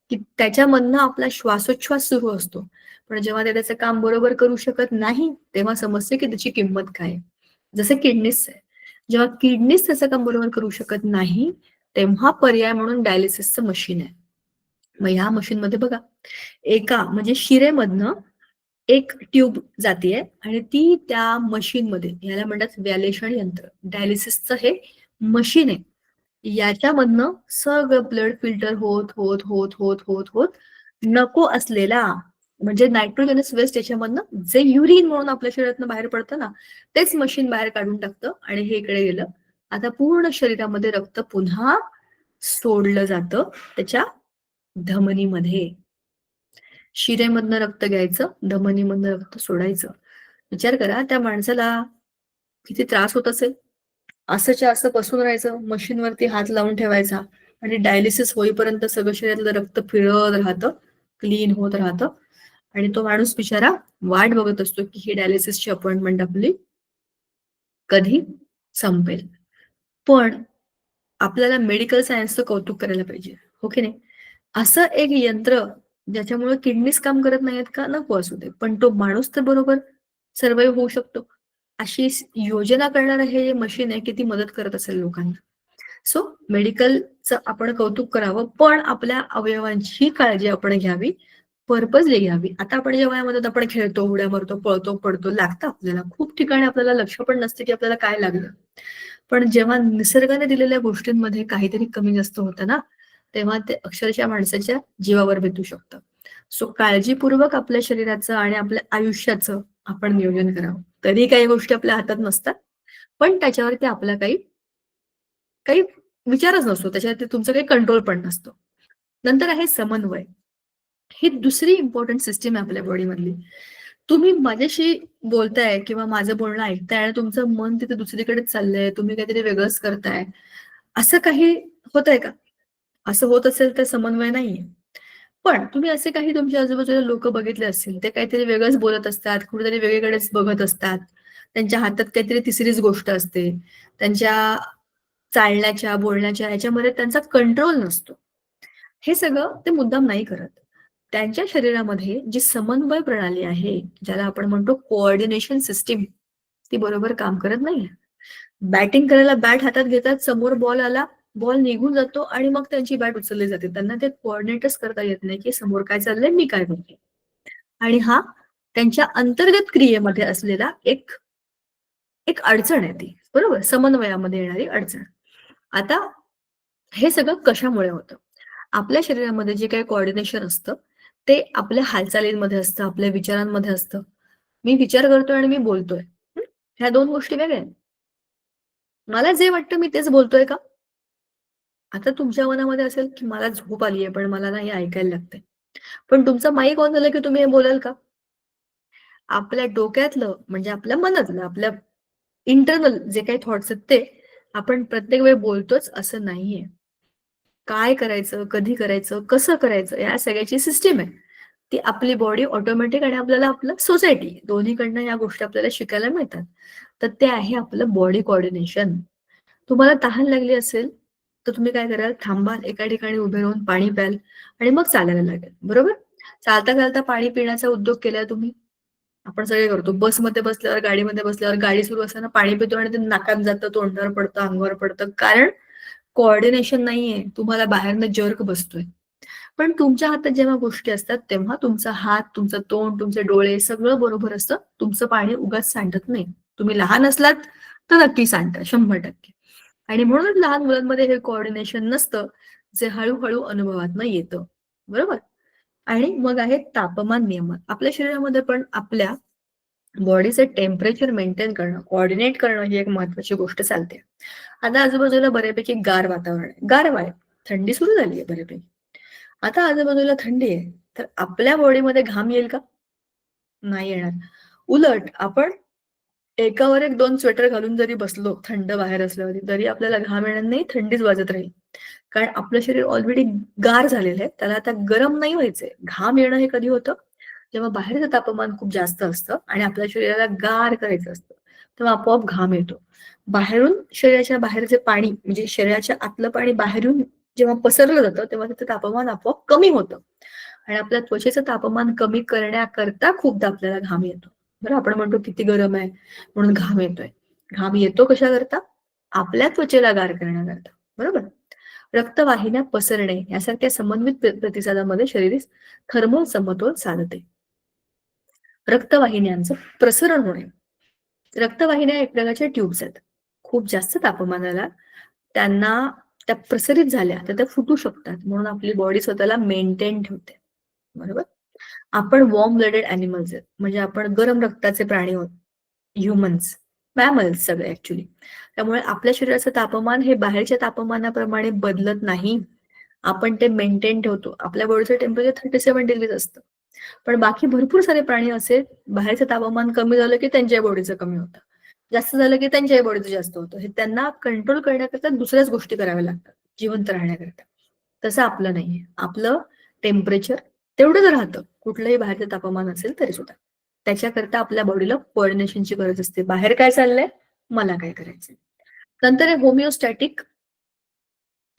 की त्याच्यामधनं आपला श्वासोच्छवास सुरू असतो. पण जेव्हा ते त्याचं काम बरोबर करू शकत नाही, तेव्हा समजते की त्याची किंमत काय आहे. जसं किडनीच आहे. जेव्हा किडनीच त्याचं काम बरोबर करू शकत नाही, तेव्हा पर्याय म्हणून डायलिसिसचं मशीन आहे. मग ह्या मशीनमध्ये बघा, एका म्हणजे शिरेमधनं एक ट्यूब जातीये आणि ती त्या मशीनमध्ये याला म्हणतात व्हॅलेशन यंत्र. डायलिसिसचं हे मशीन आहे. याच्यामधनं सगळं ब्लड फिल्टर होत, होत, होत, होत, होत, होत नको असलेला म्हणजे नायट्रोजनस वेस्ट याच्यामधनं जे युरिन म्हणून आपल्या शरीरातनं बाहेर पडतं ना, तेच मशीन बाहेर काढून टाकतं आणि हे इकडे गेलं. आता पूर्ण शरीरामध्ये रक्त पुन्हा सोडलं जातं त्याच्या धमनीमध्ये. शिरेमधनं रक्त घ्यायचं, धमनीमधनं रक्त सोडायचं. विचार करा त्या माणसाला किती त्रास होत असेल? असंच्या असं बसून राहायचं, मशीनवरती हात लावून ठेवायचा आणि डायलिसिस होईपर्यंत सगळं शरीरातलं रक्त फिरत राहतं, क्लीन होत राहतं आणि तो माणूस बिचारा वाट बघत असतो, की ही डायलिसिसची अपॉइंटमेंट आपली कधी संपेल. पण आपल्याला मेडिकल सायन्सचं कौतुक करायला पाहिजे, हो की नाही? असं एक यंत्र ज्याच्यामुळे किडनीच काम करत नाहीयेत का? नको असू दे. पण तो माणूस तर बरोबर सर्व्हाइव्ह होऊ शकतो. अशी योजना करणारं हे मशीन आहे, किती मदत करत असेल लोकांना. सो मेडिकलचं आपण कौतुक करावं, पण आपल्या अवयवांची काळजी आपण घ्यावी, पर्पजली घ्यावी. आता आपण ज्या वयामध्ये आपण खेळतो, उड्या मारतो, पळतो, पडतो, लागतं आपल्याला. खूप ठिकाणी आपल्याला लक्ष पण नसते, की आपल्याला काय लागलं. पण जेव्हा निसर्गाने दिलेल्या गोष्टींमध्ये काहीतरी कमी जास्त होतं ना, तेव्हा ते अक्षरशः माणसाच्या जीवावर बेतू शकतं. सो काळजीपूर्वक आपल्या शरीराचं आणि आपल्या आयुष्याचं आपण नियोजन करावं. तरी काही गोष्टी आपल्या हातात नसतात, पण त्याच्यावरती आपला काही काही विचारच नसतो. त्याच्यावरती तुमचं काही कंट्रोल पण नसतो. नंतर आहे समन्वय. ही दुसरी इम्पोर्टंट सिस्टम आहे आपल्या बॉडीमधली. तुम्ही माझ्याशी बोलताय किंवा माझं बोलणं ऐकताय आणि तुमचं मन तिथे दुसरीकडेच चाललंय, तुम्ही काहीतरी वेगळंच करताय. असं काही होतंय का? असं होत असेल तर समन्वय नाहीये. पण तुम्ही असे काही तुमच्या आजूबाजूला लोकं बघितले असतील, ते काहीतरी वेगळंच बोलत असतात, कुठेतरी वेगळीकडेच बघत असतात. त्यांच्या हातात काहीतरी तिसरीच गोष्ट असते. त्यांच्या चालण्याच्या, बोलण्याच्या ह्याच्यामध्ये त्यांचा कंट्रोल नसतो. हे सगळं ते मुद्दाम नाही करत. त्यांच्या शरीरामध्ये जी समन्वय प्रणाली आहे, ज्याला आपण म्हणतो कोऑर्डिनेशन सिस्टम, ती बरोबर काम करत नाहीये. बॅटिंग करायला बॅट हातात घेतात, समोर बॉल आला, बॉल निघून जातो आणि मग त्यांची बॅट उचलली जाते. त्यांना ते कोऑर्डिनेटच करता येत नाही, की समोर काय चाललंय, मी काय करतोय. आणि हा त्यांच्या अंतर्गत क्रियेमध्ये असलेला एक एक अडचण आहे ती. बरोबर? समन्वयामध्ये येणारी अडचण. आता हे सगळं कशामुळे होतं? आपल्या शरीरामध्ये जे काही कोऑर्डिनेशन असतं, ते आपल्या हालचालींमध्ये असतं, आपल्या विचारांमध्ये असतं. मी विचार करतोय आणि मी बोलतोय. हं? ह्या 2 गोष्टी वेगळ्या आहेत. मला जे वाटतं मी तेच बोलतोय का? आता तुमच्या मनामध्ये असेल, की मला झोप आलीये, पण मला ना हे ऐकायला लागतंय. पण तुमचं माईक ऑन झालं, की तुम्ही हे बोलाल का? आपल्या डोक्यातलं म्हणजे आपल्या मनातलं, आपल्या इंटरनल जे काही थॉट्स आहेत ते आपण प्रत्येक वेळी बोलतोच असं नाहीये. काय करायचं, कधी करायचं, कसं करायचं या सगळ्याची सिस्टम आहे. ती आपली बॉडी ऑटोमॅटिक आणि आपल्याला आपलं सोसायटी दोन्हीकडनं या गोष्टी आपल्याला शिकायला मिळतात. तर ते आहे आपलं बॉडी कोऑर्डिनेशन. तुम्हाला तहान लागली असेल, तर तुम्ही काय कराल, थांबाल, एका ठिकाणी उभे राहून पाणी प्याल आणि मग चालायला लागेल. बरोबर? चालता-चालता पाणी पिण्याचा उद्योग केलाय तुम्ही? आपण सगळे करतो. बसमध्ये बसल्यावर, गाडीमध्ये बसल्यावर, गाडी सुरू असताना पाणी पितो आणि ते नाकात जातं, तोंडावर पडतं, अंगावर पडतं. कारण कोऑर्डिनेशन नाहीये. तुम्हाला बाहेरनं जर्क बसतोय. पण तुमच्या हातात जेव्हा गोष्टी असतात, तेव्हा तुमचा हात, तुमचं तोंड, तुमचे डोळे सगळं बरोबर असतं. तुमचं पाणी उगाच सांडत नाही. तुम्ही लहान असलात तर नक्की सांडतं 100%. आणि म्हणूनच लहान मुलांमध्ये हे कोऑर्डिनेशन नसतं, जे हळू अनुभवातनं येतं. बरोबर? आणि मग आहे तापमान नियमन. आपल्या शरीरामध्ये पण आपल्या बॉडीचं टेम्परेचर मेंटेन करणं, कोऑर्डिनेट करणं ही एक महत्वाची गोष्ट चालते. आता आजूबाजूला बऱ्यापैकी गार वातावरण आहे. गारवा आहे. थंडी सुरू झाली आहे बऱ्यापैकी. आता आजूबाजूला थंडी आहे, तर आपल्या बॉडीमध्ये घाम येईल का? नाही येणार. उलट आपण एकावर एक 2 स्वेटर घालून जरी बसलो, थंड बाहेर असल्यावरती, तरी आपल्याला घाम येणार नाही, थंडीच वाजत राहील. कारण आपलं शरीर ऑलरेडी गार झालेलं आहे. त्याला आता गरम नाही व्हायचंय. घाम येणं हे कधी होतं? जेव्हा बाहेरचं तापमान खूप जास्त असतं आणि आपल्या शरीराला गार करायचं असतं, तेव्हा आपोआप घाम येतो. बाहेरून शरीराच्या बाहेरचे पाणी म्हणजे शरीराच्या आतलं पाणी बाहेरून जेव्हा पसरलं जातं, तेव्हा तिचं तापमान आपोआप कमी होतं. आणि आपल्या त्वचेचं तापमान कमी करण्याकरता खूपदा आपल्याला घाम येतो. बरं, आपण म्हणतो किती गरम आहे म्हणून घाम येतोय. घाम येतो कशाकरता? आपल्या त्वचेला गार करण्याकरता. बरोबर? रक्तवाहिन्या पसरणे यासारख्या समन्वित प्रतिसादामध्ये शरीर थर्मल समतोल साधते. रक्तवाहिन्यांचं प्रसरण होणे. रक्तवाहिन्या एक प्रकारच्या ट्यूब्स आहेत. खूप जास्त तापमानाला त्यांना त्या प्रसरित झाल्या तर त्या फुटू शकतात. म्हणून आपली बॉडी स्वतःला मेंटेन ठेवते. बरोबर? आपण वॉर्म ब्लडेड ॲनिमल्स आहेत. म्हणजे आपण गरम रक्ताचे प्राणी आहोत. ह्युमन्स, मॅमल्स सगळे ॲक्चुअली. त्यामुळे आपल्या शरीराचं तापमान हे बाहेरच्या तापमानाप्रमाणे बदलत नाही. आपण ते मेंटेन ठेवतो. आपल्या बॉडीचं टेम्परेचर 37 डिग्रीज असतं. पण बाकी भरपूर सारे प्राणी असे बाहेरचं तापमान कमी झालं की त्यांच्या बॉडीचं कमी होतं. जास्त झालं की त्यांच्याही बॉडीचं जास्त होतं. हे त्यांना कंट्रोल करण्याकरता दुसऱ्याच गोष्टी कराव्या लागतात, जिवंत राहण्याकरता. तसं आपलं नाहीये. आपलं टेम्परेचर तेवढंच राहतं. कुठलंही बाहेरचं तापमान असेल तरी सुद्धा. त्याच्याकरता आपल्या बॉडीला कोऑर्डिनेशनची गरज असते. बाहेर काय चाललंय? मला काय करायचंय? नंतर आहे होमिओस्टॅटिक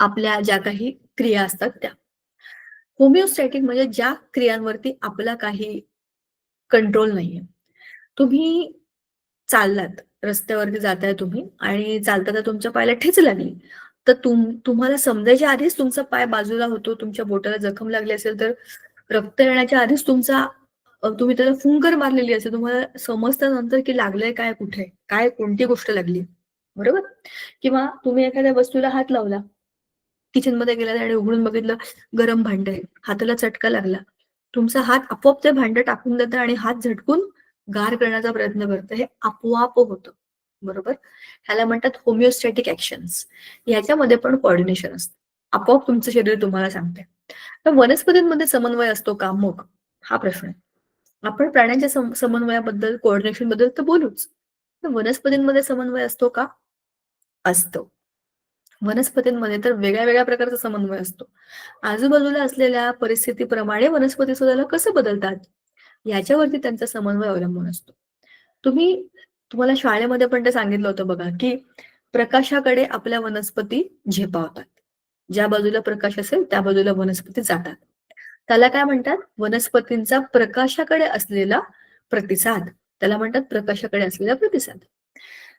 आपल्या ज्या काही क्रिया असतात त्या. होमिओस्टॅटिक म्हणजे ज्या क्रियांवरती आपला काही कंट्रोल नाहीये. तुम्ही चाललात, रस्त्यावरती जाताय तुम्ही आणि चालताना तुमच्या पायाला ठेच लागली, तर तुम्हाला समजायच्या आधीच तुमचा पाय बाजूला होतो, तुमच्या बोटाला जखम लागली असेल तर रक्त येण्याच्या आधीच तुम्ही त्याला फुंकर मारलेली असेल, तुम्हाला समजतं नंतर की लागलंय काय, कुठे, काय कोणती गोष्ट लागली, बरोबर? किंवा तुम्ही एखाद्या वस्तूला हात लावला, किचनमध्ये गेलात आणि उघडून बघितलं गरम भांडं आहे, हाताला चटका लागला. तुमचा हात आपोआप ते भांडं टाकून देतं आणि हात झटकून गार करण्याचा प्रयत्न करतं. हे आपोआप होतं. बरोबर? ह्याला म्हणतात होमिओस्टॅटिक ॲक्शन्स. ह्याच्यामध्ये पण कोऑर्डिनेशन असतं. आपोआप तुमचं शरीर तुम्हाला सांगते. तर वनस्पतींमध्ये समन्वय असतो का मग? हा प्रश्न आहे. आपण प्राण्यांच्या समन्वयाबद्दल, कोऑर्डिनेशन बद्दल तर बोलूच. तर वनस्पतींमध्ये समन्वय असतो का? असतो. वनस्पतींमध्ये तर वेगळ्या-वेगळ्या प्रकारचा समन्वय असतो. आजूबाजूला असलेल्या परिस्थितीप्रमाणे वनस्पती स्वतःला कसं बदलतात, याच्यावरती त्यांचा समन्वय अवलंबून असतो. तुम्ही तुम्हाला शाळेमध्ये पण ते सांगितलं होतं बघा, की प्रकाशाकडे आपल्या वनस्पती झेपावतात. ज्या बाजूला प्रकाश असेल त्या बाजूला वनस्पती जातात. त्याला काय म्हणतात? वनस्पतींचा प्रकाशाकडे असलेला प्रतिसाद. त्याला म्हणतात प्रकाशाकडे असलेला प्रतिसाद.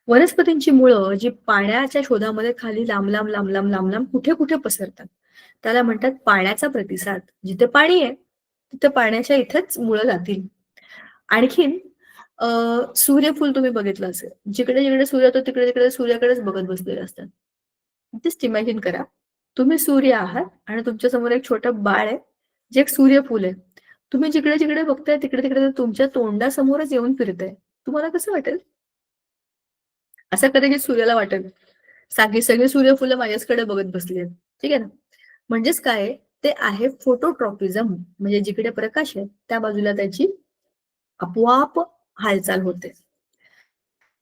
वनस्पतींची मुळं जी पाण्याच्या शोधामध्ये खाली लांब-लांब कुठे-कुठे पसरतात. त्याला म्हणतात पाण्याचा प्रतिसाद. जिथे पाणी आहे, तिथे पाण्याच्या इथेच मुळं जातील. आणखीन अ, सूर्यफूल तुम्ही बघितलं असेल. जिकडे-जिकडे सूर्य येतो तिकडे-तिकडे सूर्याकडेच बघत बसलेले असतात. जस्ट इमॅजिन करा. तुम्ही सूर्य आहात आणि तुमच्या समोर एक छोटं बाळ आहे, जे एक सूर्यफूल आहे. तुम्ही जिकडे-जिकडे बघताय तिकडे-तिकडे तुमच्या तोंडासमोरच येऊन फिरतंय. तुम्हाला कसं वाटेल? असं कदाचित सूर्याला वाटेल. सगळी सूर्यफुलं माझ्याचकडे बघत बसली आहेत. ठीक आहे ना? म्हणजेच काय आहे, ते आहे फोटोट्रॉपिझम. म्हणजे जिकडे प्रकाश आहे, त्या बाजूला त्याची आपोआप हालचाल होते.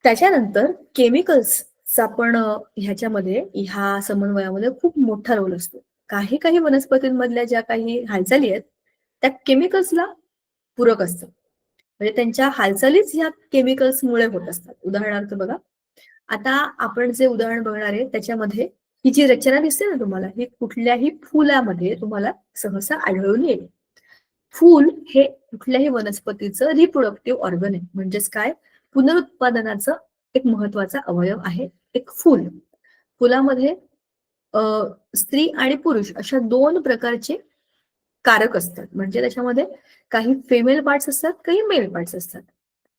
त्याच्यानंतर केमिकल्सचा पण ह्याच्यामध्ये ह्या समन्वयामध्ये खूप मोठा रोल असतो. काही वनस्पतींमधल्या ज्या काही हालचाली आहेत, त्या केमिकल्सला पूरक असतात. म्हणजे त्यांच्या हालचालीच ह्या केमिकल्समुळे होत असतात. उदाहरणार्थ बघा, आता आपण जे उदाहरण बघणार आहे त्याच्यामध्ये ही जी रचना दिसते ना तुम्हाला, ही कुठल्याही फुलामध्ये तुम्हाला सहसा आढळून येईल. फूल हे कुठल्याही वनस्पतीचं रिप्रोडक्टिव्ह ऑर्गन आहे. म्हणजेच काय, पुनरुत्पादनाचं एक महत्वाचा अवयव आहे एक फूल. फुलामध्ये स्त्री आणि पुरुष अशा 2 प्रकारचे कारक असतात. म्हणजे त्याच्यामध्ये काही फिमेल पार्ट्स असतात, काही मेल पार्ट्स असतात.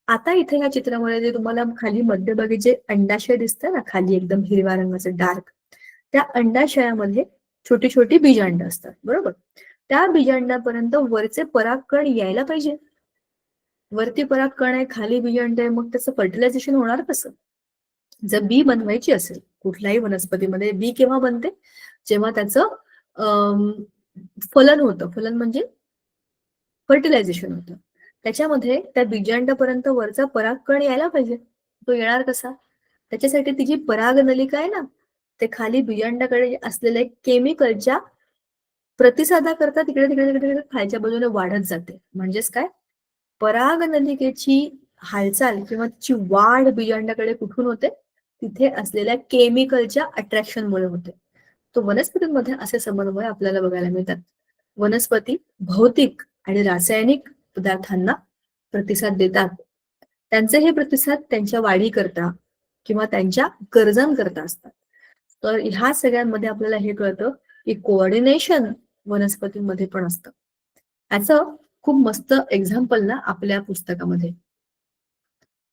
आता इथे या चित्रामध्ये जे तुम्हाला खाली मध्यभागी जे अंडाशय दिसतं ना, खाली एकदम हिरव्या रंगाचं डार्क, त्या अंडाशयामध्ये छोटी छोटी बीजांड असतात, बरोबर. त्या बीजांडापर्यंत वरचे परागकण यायला पाहिजे. वरती परागकण आहे, खाली बीजांड आहे, मग त्याचं फर्टिलायझेशन होणार कसं? जर बी बनवायची असेल कुठल्याही वनस्पतीमध्ये, बी केव्हा बनते? जेव्हा त्याचं फलन होतं. फलन म्हणजे फर्टिलायझेशन होतं. त्याच्यामध्ये त्या बीजांडापर्यंत वरचा परागकण यायला पाहिजे. तो येणार कसा? त्याच्यासाठी ती जी परागनलिका आहे ना, ते खाली बीजांडाकडे असलेल्या केमिकलच्या प्रतिसादाकरता तिकडे तिकडे तिकडे तिकडे खालच्या बाजूने वाढत जाते. म्हणजेच काय? परागनलिकेची हालचाल किंवा तिची वाढ बीजांडाकडे कुठून होते? तिथे असलेल्या केमिकलच्या अट्रॅक्शनमुळे होते. तो वनस्पतींमध्ये असे समन्वय आपल्याला बघायला मिळतात. वनस्पती भौतिक आणि रासायनिक पदार्थांना प्रतिसाद देतात. त्यांचे हे प्रतिसाद त्यांच्या वाढीकरता किंवा त्यांच्या गरजांकरता असतात. तर ह्या सगळ्यांमध्ये आपल्याला हे कळतं की कोऑर्डिनेशन वनस्पतींमध्ये पण असतं. याचं खूप मस्त एक्झाम्पल ना आपल्या पुस्तकामध्ये.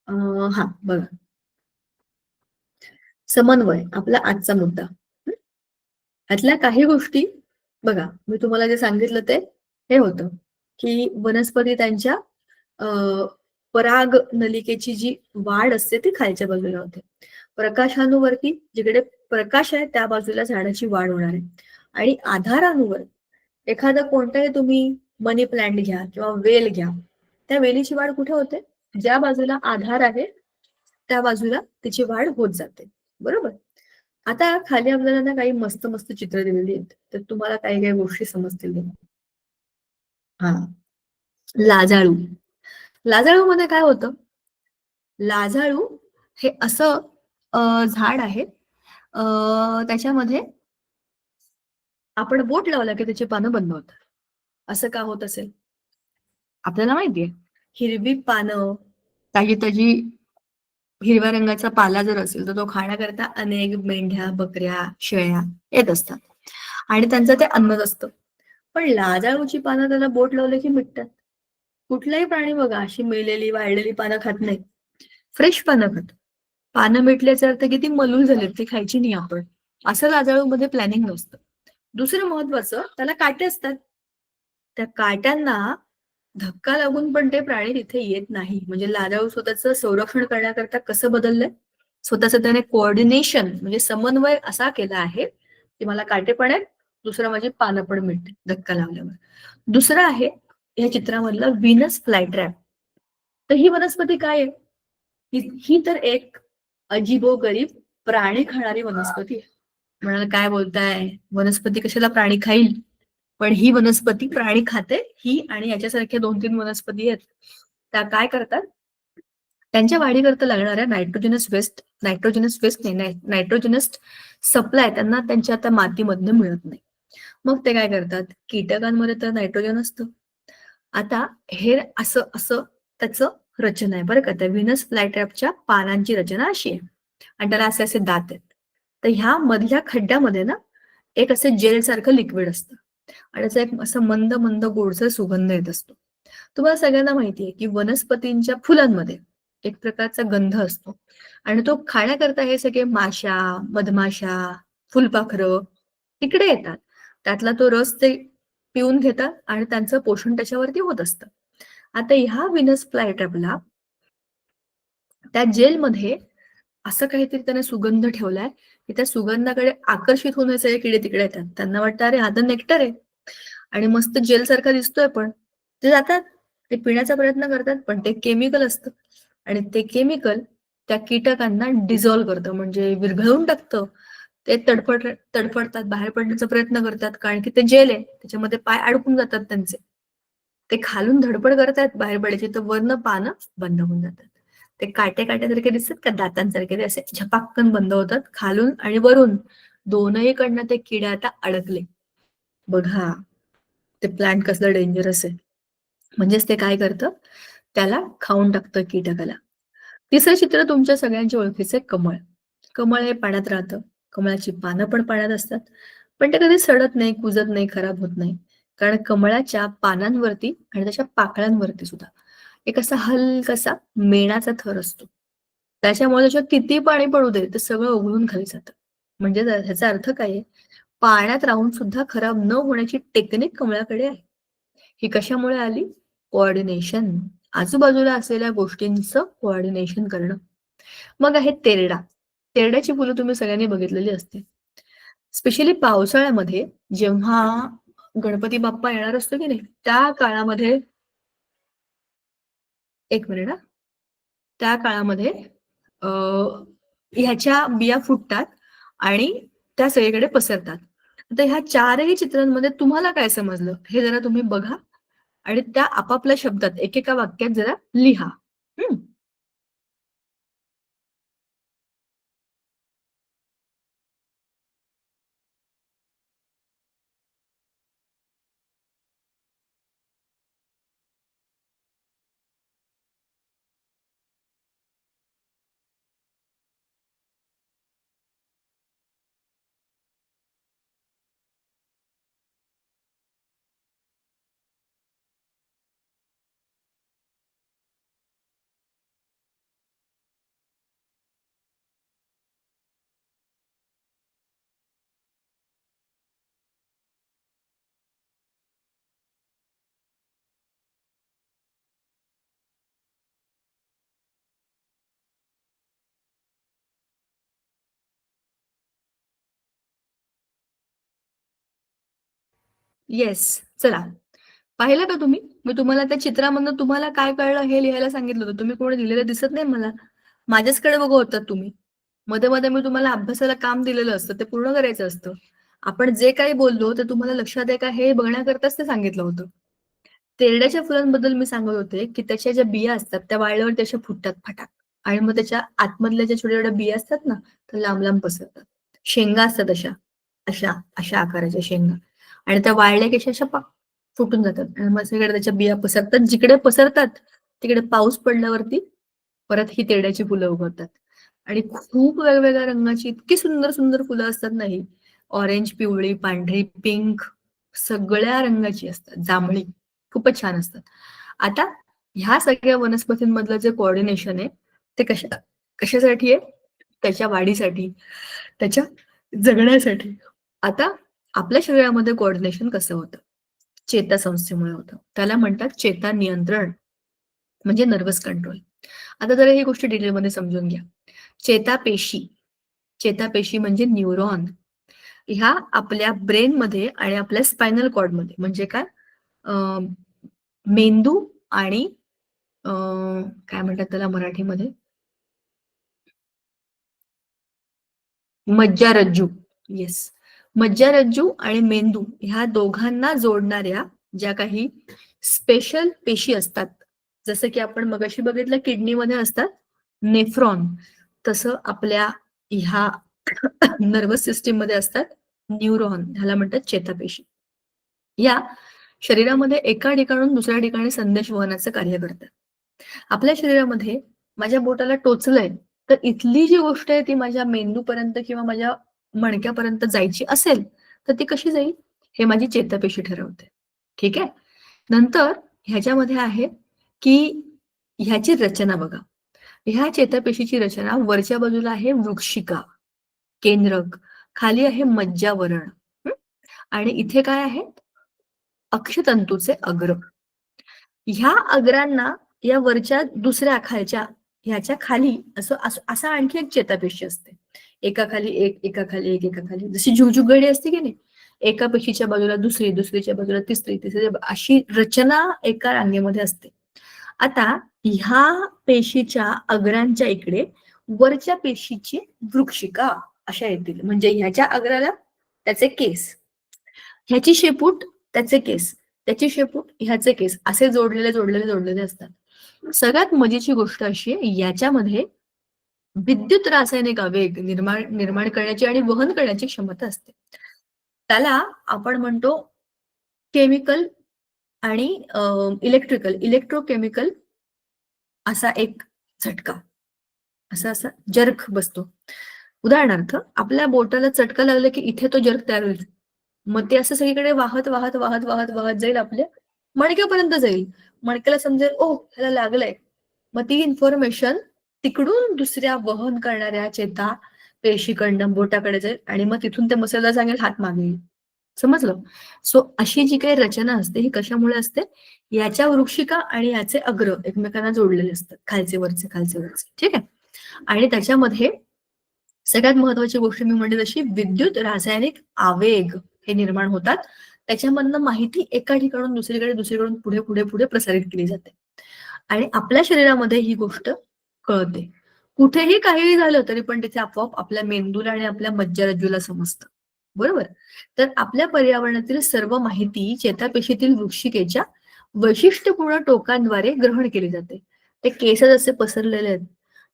हा बघा, समन्वय आपला आजचा मुद्दा. यातल्या काही गोष्टी बघा, मी तुम्हाला जे सांगितलं ते हे होतं की वनस्पती त्यांच्या पराग नलिकेची जी वाढ असते ती खालच्या बाजूला होते. प्रकाशानुवर्ती जिकडे प्रकाश आहे त्या बाजूला झाडाची वाढ होणार आहे. आणि आधारानुवर एखादं कोणतंही तुम्ही मनी प्लांट घ्या किंवा वेल घ्या, त्या वेलीची वाढ कुठे होते? ज्या बाजूला आधार आहे त्या बाजूला तिची वाढ होत जाते, बरोबर. आता खाली आपल्याला ना काही मस्त मस्त चित्र दिलेली आहेत, तर तुम्हाला काही काही गोष्टी समजतील. हा, लाजाळू. लाजाळू मध्ये काय होतं? लाजाळू हे असं झाड आहे, त्याच्यामध्ये आपण बोट लावला की त्याची पानं बंद होतात. असं का होत असेल? आपल्याला माहितीये, हिरवी पानं, ताजी ताजी हिरव्या रंगाचा पाला जर असेल तर तो खाण्याकरता अनेक मेंढ्या, बकऱ्या, शेळ्या येत असतात आणि त्यांचं ते अन्नच असतं. पण लाजाळूची पानं त्याला बोट लावले की मिटतात. कुठलाही प्राणी बघा अशी मेलेली वाळलेली पानं खात नाही, फ्रेश पानं खात. पानं मिटल्याचा अर्थ किती मलूल झालेत, ती खायची नाही आपण. असं लाजाळू मध्ये प्लॅनिंग नसतं. दुसरं महत्वाचं, त्याला काटे असतात. त्या काट्यांना धक्का लागून पण ते प्राणी तिथे येत नाही. म्हणजे लाजाळू स्वतःचं संरक्षण करण्याकरता कसं बदललंय? स्वतःचं त्याने कोऑर्डिनेशन म्हणजे समन्वय असा केला आहे की मला काटे पण आहेत, दुसरं माझी पानं पण मिळते धक्का लागल्यावर. दुसरं आहे या चित्रामधलं व्हीनस फ्लायट्रॅप. तर ही वनस्पती काय आहे? ही तर एक अजीबोगरीब प्राणी खाणारी वनस्पती आहे. म्हणाल काय बोलताय, वनस्पती कशाला प्राणी खाईल? पण ही वनस्पती प्राणी खाते. ही आणि याच्यासारख्या 2-3 वनस्पती आहेत, त्या काय करतात? त्यांच्या वाढीकरता लागणाऱ्या नायट्रोजनस वेस्ट नाही, नायट्रोजनस सप्लाय त्यांना त्यांच्या आता मातीमधनं मिळत नाही. मग ते काय करतात? कीटकांमध्ये तर नायट्रोजन असतं. आता हे असं असं त्याचं रचना आहे बरं का. त्या व्हीनस फ्लायट्रॅपच्या पानांची रचना अशी आहे आणि त्याला असे असे दात आहेत. तर ह्या मधल्या खड्ड्यामध्ये ना एक असं जेल सारखं लिक्विड असतं आणि त्याचा एक असं मंद मंद गोडसर सुगंध येत असतो. तुम्हाला सगळ्यांना माहितीये की वनस्पतींच्या फुलांमध्ये एक प्रकारचा गंध असतो आणि तो खाण्याकरता हे सगळे माशा, मधमाशा, फुलपाखरं तिकडे येतात. त्यातला तो रस ते पिऊन घेतात आणि त्यांचं पोषण त्याच्यावरती होत असतं. आता ह्या व्हीनस फ्लायट्रॅपला त्या जेलमध्ये असं काहीतरी त्याने सुगंध ठेवलाय की त्या सुगंधाकडे आकर्षित होऊन सगळे किडे तिकडे येतात. त्यांना वाटतं अरे हा तर नेक्टर आहे आणि मस्त जेल सारखा दिसतोय, पण ते जातात, ते पिण्याचा प्रयत्न करतात, पण ते केमिकल असतं आणि ते केमिकल त्या कीटकांना डिझॉल्व्ह करतं म्हणजे विरघळून टाकतं. ते तडफडतात, बाहेर पडण्याचा प्रयत्न करतात, कारण की ते जेल आहे त्याच्यामध्ये पाय अडकून जातात त्यांचे. ते खालून धडपड करतात बाहेर पडायची, तर वरनं पानं बंद होऊन जातात. ते काटे काट्यासारखे दिसतात का, दातांसारखे, ते असे झपाक्कन बंद होतात खालून आणि वरून. दोनही कडनं ते किडे आता अडकले. बघा ते प्लांट कसलं डेंजरस आहे. म्हणजेच ते काय करतं, त्याला खाऊन टाकतं कीटकाला. तिसरं चित्र तुमच्या सगळ्यांच्या ओळखीचं आहे कमळ. कमळ हे पाण्यात राहतं. कमळाची पानं पण पाण्यात असतात. पण ते कधी सडत नाही, कुजत नाही, खराब होत नाही. कारण कमळाच्या पानांवरती आणि त्याच्या पाकळ्यांवरती सुद्धा एक असा हलकासा मेणाचा थर असतो. त्याच्यामुळे त्याच्यात किती पाणी पडू दे, ते सगळं ओघळून खाली जातं. म्हणजे ह्याचा अर्थ काय आहे? पाण्यात राहून सुद्धा खराब न होण्याची टेक्निक कमळाकडे आहे. ही कशामुळे आली? कोऑर्डिनेशन. आजूबाजूला असलेल्या गोष्टींचं कोऑर्डिनेशन करणं. मग आहे तेरडा. तेरड्याची फुलं तुम्ही सगळ्यांनी बघितलेली असतील. स्पेशली पावसाळ्यामध्ये जेव्हा गणपती बाप्पा येणार असतो की नाही, त्या काळामध्ये एक मिनिट हां. त्या काळामध्ये अ, ह्याच्या बिया फुटतात आणि त्या सगळीकडे पसरतात. तर ह्या 4ही चित्रांमध्ये तुम्हाला काय समजलं? हे जरा तुम्ही बघा आणि त्या आपापल्या शब्दात एकेका वाक्यात जरा लिहा. हं. येस. चला. पाहिलं का तुम्ही? मी तुम्हाला त्या चित्रामधनं तुम्हाला काय कळलं हे लिहायला सांगितलं होतं. तुम्ही कोणी लिहिलेलं दिसत नाही मला. माझ्याचकडे बघत होतात तुम्ही. मध्ये-मध्ये मी तुम्हाला अभ्यासाला काम दिलेलं असतं, ते पूर्ण करायचं असतं. आपण जे काही बोललो ते तुम्हाला लक्षात आहे का हे बघण्याकरताच ते सांगितलं होतं. तेरड्याच्या फुलांबद्दल मी सांगत होते, की त्याच्या ज्या बिया असतात त्या वाळल्यावर त्या फुटतात फटाक आणि मग त्याच्या आतमधल्या ज्या छोट्या-छोट्या बिया असतात ना, त्या लांब-लांब पसरतात. शेंगा असतात अशा, अशा, अशा आकाराच्या शेंगा आणि त्या वाळल्या की अशा फुटून जातात आणि मग सगळीकडे त्याच्या बिया पसरतात. जिकडे पसरतात तिकडे पाऊस पडल्यावरती परत ही तेरड्याची फुलं उगवतात आणि खूप वेगवेगळ्या रंगाची इतकी सुंदर सुंदर फुलं असतात ना ही. ऑरेंज, पिवळी, पांढरी, पिंक सगळ्या रंगाची असतात. जांभळी खूपच छान असतात. आता ह्या सगळ्या वनस्पतींमधलं जे कोऑर्डिनेशन आहे ते कशासाठी आहे? त्याच्या वाढीसाठी, त्याच्या जगण्यासाठी. आता आपल्या शरीरामध्ये कोऑर्डिनेशन कसं होतं? चेतासंस्थेमुळे होतं. त्याला म्हणतात चेता नियंत्रण म्हणजे नर्व्हस कंट्रोल. आता जरा ही गोष्ट डिटेलमध्ये समजून घ्या. चेतापेशी, चेतापेशी म्हणजे न्यूरॉन ह्या आपल्या ब्रेनमध्ये आणि आपल्या स्पायनल कॉर्डमध्ये म्हणजे काय अ, मेंदू आणि काय म्हणतात त्याला मराठीमध्ये? मज्जारज्जू. येस. मज्जारज्जू आणि मेंदू ह्या दोघांना जोडणाऱ्या ज्या काही स्पेशल पेशी असतात, जसं की आपण मगाशी बघितलं किडनीमध्ये असतात नेफ्रॉन, तसं आपल्या ह्या नर्व्हस सिस्टममध्ये असतात न्यूरॉन, ह्याला म्हणतात चेतापेशी. या शरीरामध्ये एका ठिकाणाहून दुसऱ्या ठिकाणी संदेश वहनाचं कार्य करतात. आपल्या शरीरामध्ये माझ्या बोटाला टोचलंय, तर इथली जी गोष्ट आहे ती माझ्या मेंदूपर्यंत किंवा माझ्या मणक्यापर्यंत जायची असेल, तर ती कशी जाईल? हे माझी चेतापेशी ठरवते. ठीक आहे? नंतर ह्याच्यामध्ये आहे, की ह्याची रचना बघा. ह्या चेतापेशीची रचना वरच्या बाजूला आहे वृक्षिका, केंद्रक, खाली आहे मज्जावरण हं? आणि इथे काय आहे? अक्षतंतूचे अग्र. ह्या अग्रांना या वरच्या दुसऱ्या खालच्या ह्याच्या खाली असा आणखी एक चेतापेशी असते. एका खाली एक, एका खाली एक, एका खाली जशी झुगझुगडी असते की नाही? एका पेशीच्या बाजूला दुसरी, दुसरीच्या बाजूला तिसरी, तिसरी अशी रचना एका रांगेमध्ये असते. आता ह्या पेशीच्या अग्रांच्या इकडे वरच्या पेशीची वृक्षिका अशा येतील. म्हणजे ह्याच्या अग्राला त्याचे केस, ह्याची शेपूट त्याचे केस, त्याची शेपूट ह्याचे केस असे जोडलेले, जोडलेले, जोडलेले असतात. सगळ्यात मजेची गोष्ट अशी आहे याच्यामध्ये विद्युत रासायनिक आवेग निर्माण निर्माण करण्याची आणि वहन करण्याची क्षमता असते. त्याला आपण म्हणतो केमिकल आणि इलेक्ट्रोकेमिकल असा एक झटका, असा असा जर्क बसतो. उदाहरणार्थ आपल्या बोटाला चटका लागला की इथे तो जर्क तयार होईल. मग ते असं सगळीकडे वाहत वाहत वाहत वाहत वाहत जाईल, आपल्या मणक्यापर्यंत जाईल. मणक्याला समजेल ओ ह्याला लागलंय. मग ती इन्फॉर्मेशन तिकडून दुसऱ्या वहन करणाऱ्या चेता पेशीकडनं बोटाकडे जाईल आणि मग तिथून ते मसलला सांगेल हात मागे येईल. समजलं? सो अशी जी काही रचना असते ही कशामुळे असते? याच्या वृक्षिका आणि याचे अग्र एकमेकांना जोडलेले असतात, खालचे वरचे खालचे वरचे. ठीक आहे. आणि त्याच्यामध्ये सगळ्यात महत्वाची गोष्ट मी म्हणते तशी विद्युत रासायनिक आवेग हे निर्माण होतात. त्याच्यामधनं माहिती एका ठिकाणून दुसरीकडे दुसरीकडून पुढे पुढे पुढे प्रसारित केली जाते आणि आपल्या शरीरामध्ये ही गोष्ट कळते. कुठेही काहीही झालं तरी पण तिथे आपोआप आपल्या मेंदूला आणि आपल्या मज्जारज्जूला समजतं. बरोबर? तर आपल्या पर्यावरणातील सर्व माहिती चेतापेशीतील वृश्चिकेच्या वैशिष्ट्यपूर्ण टोकांद्वारे ग्रहण केली जाते. ते केस जसे पसरलेले आहेत,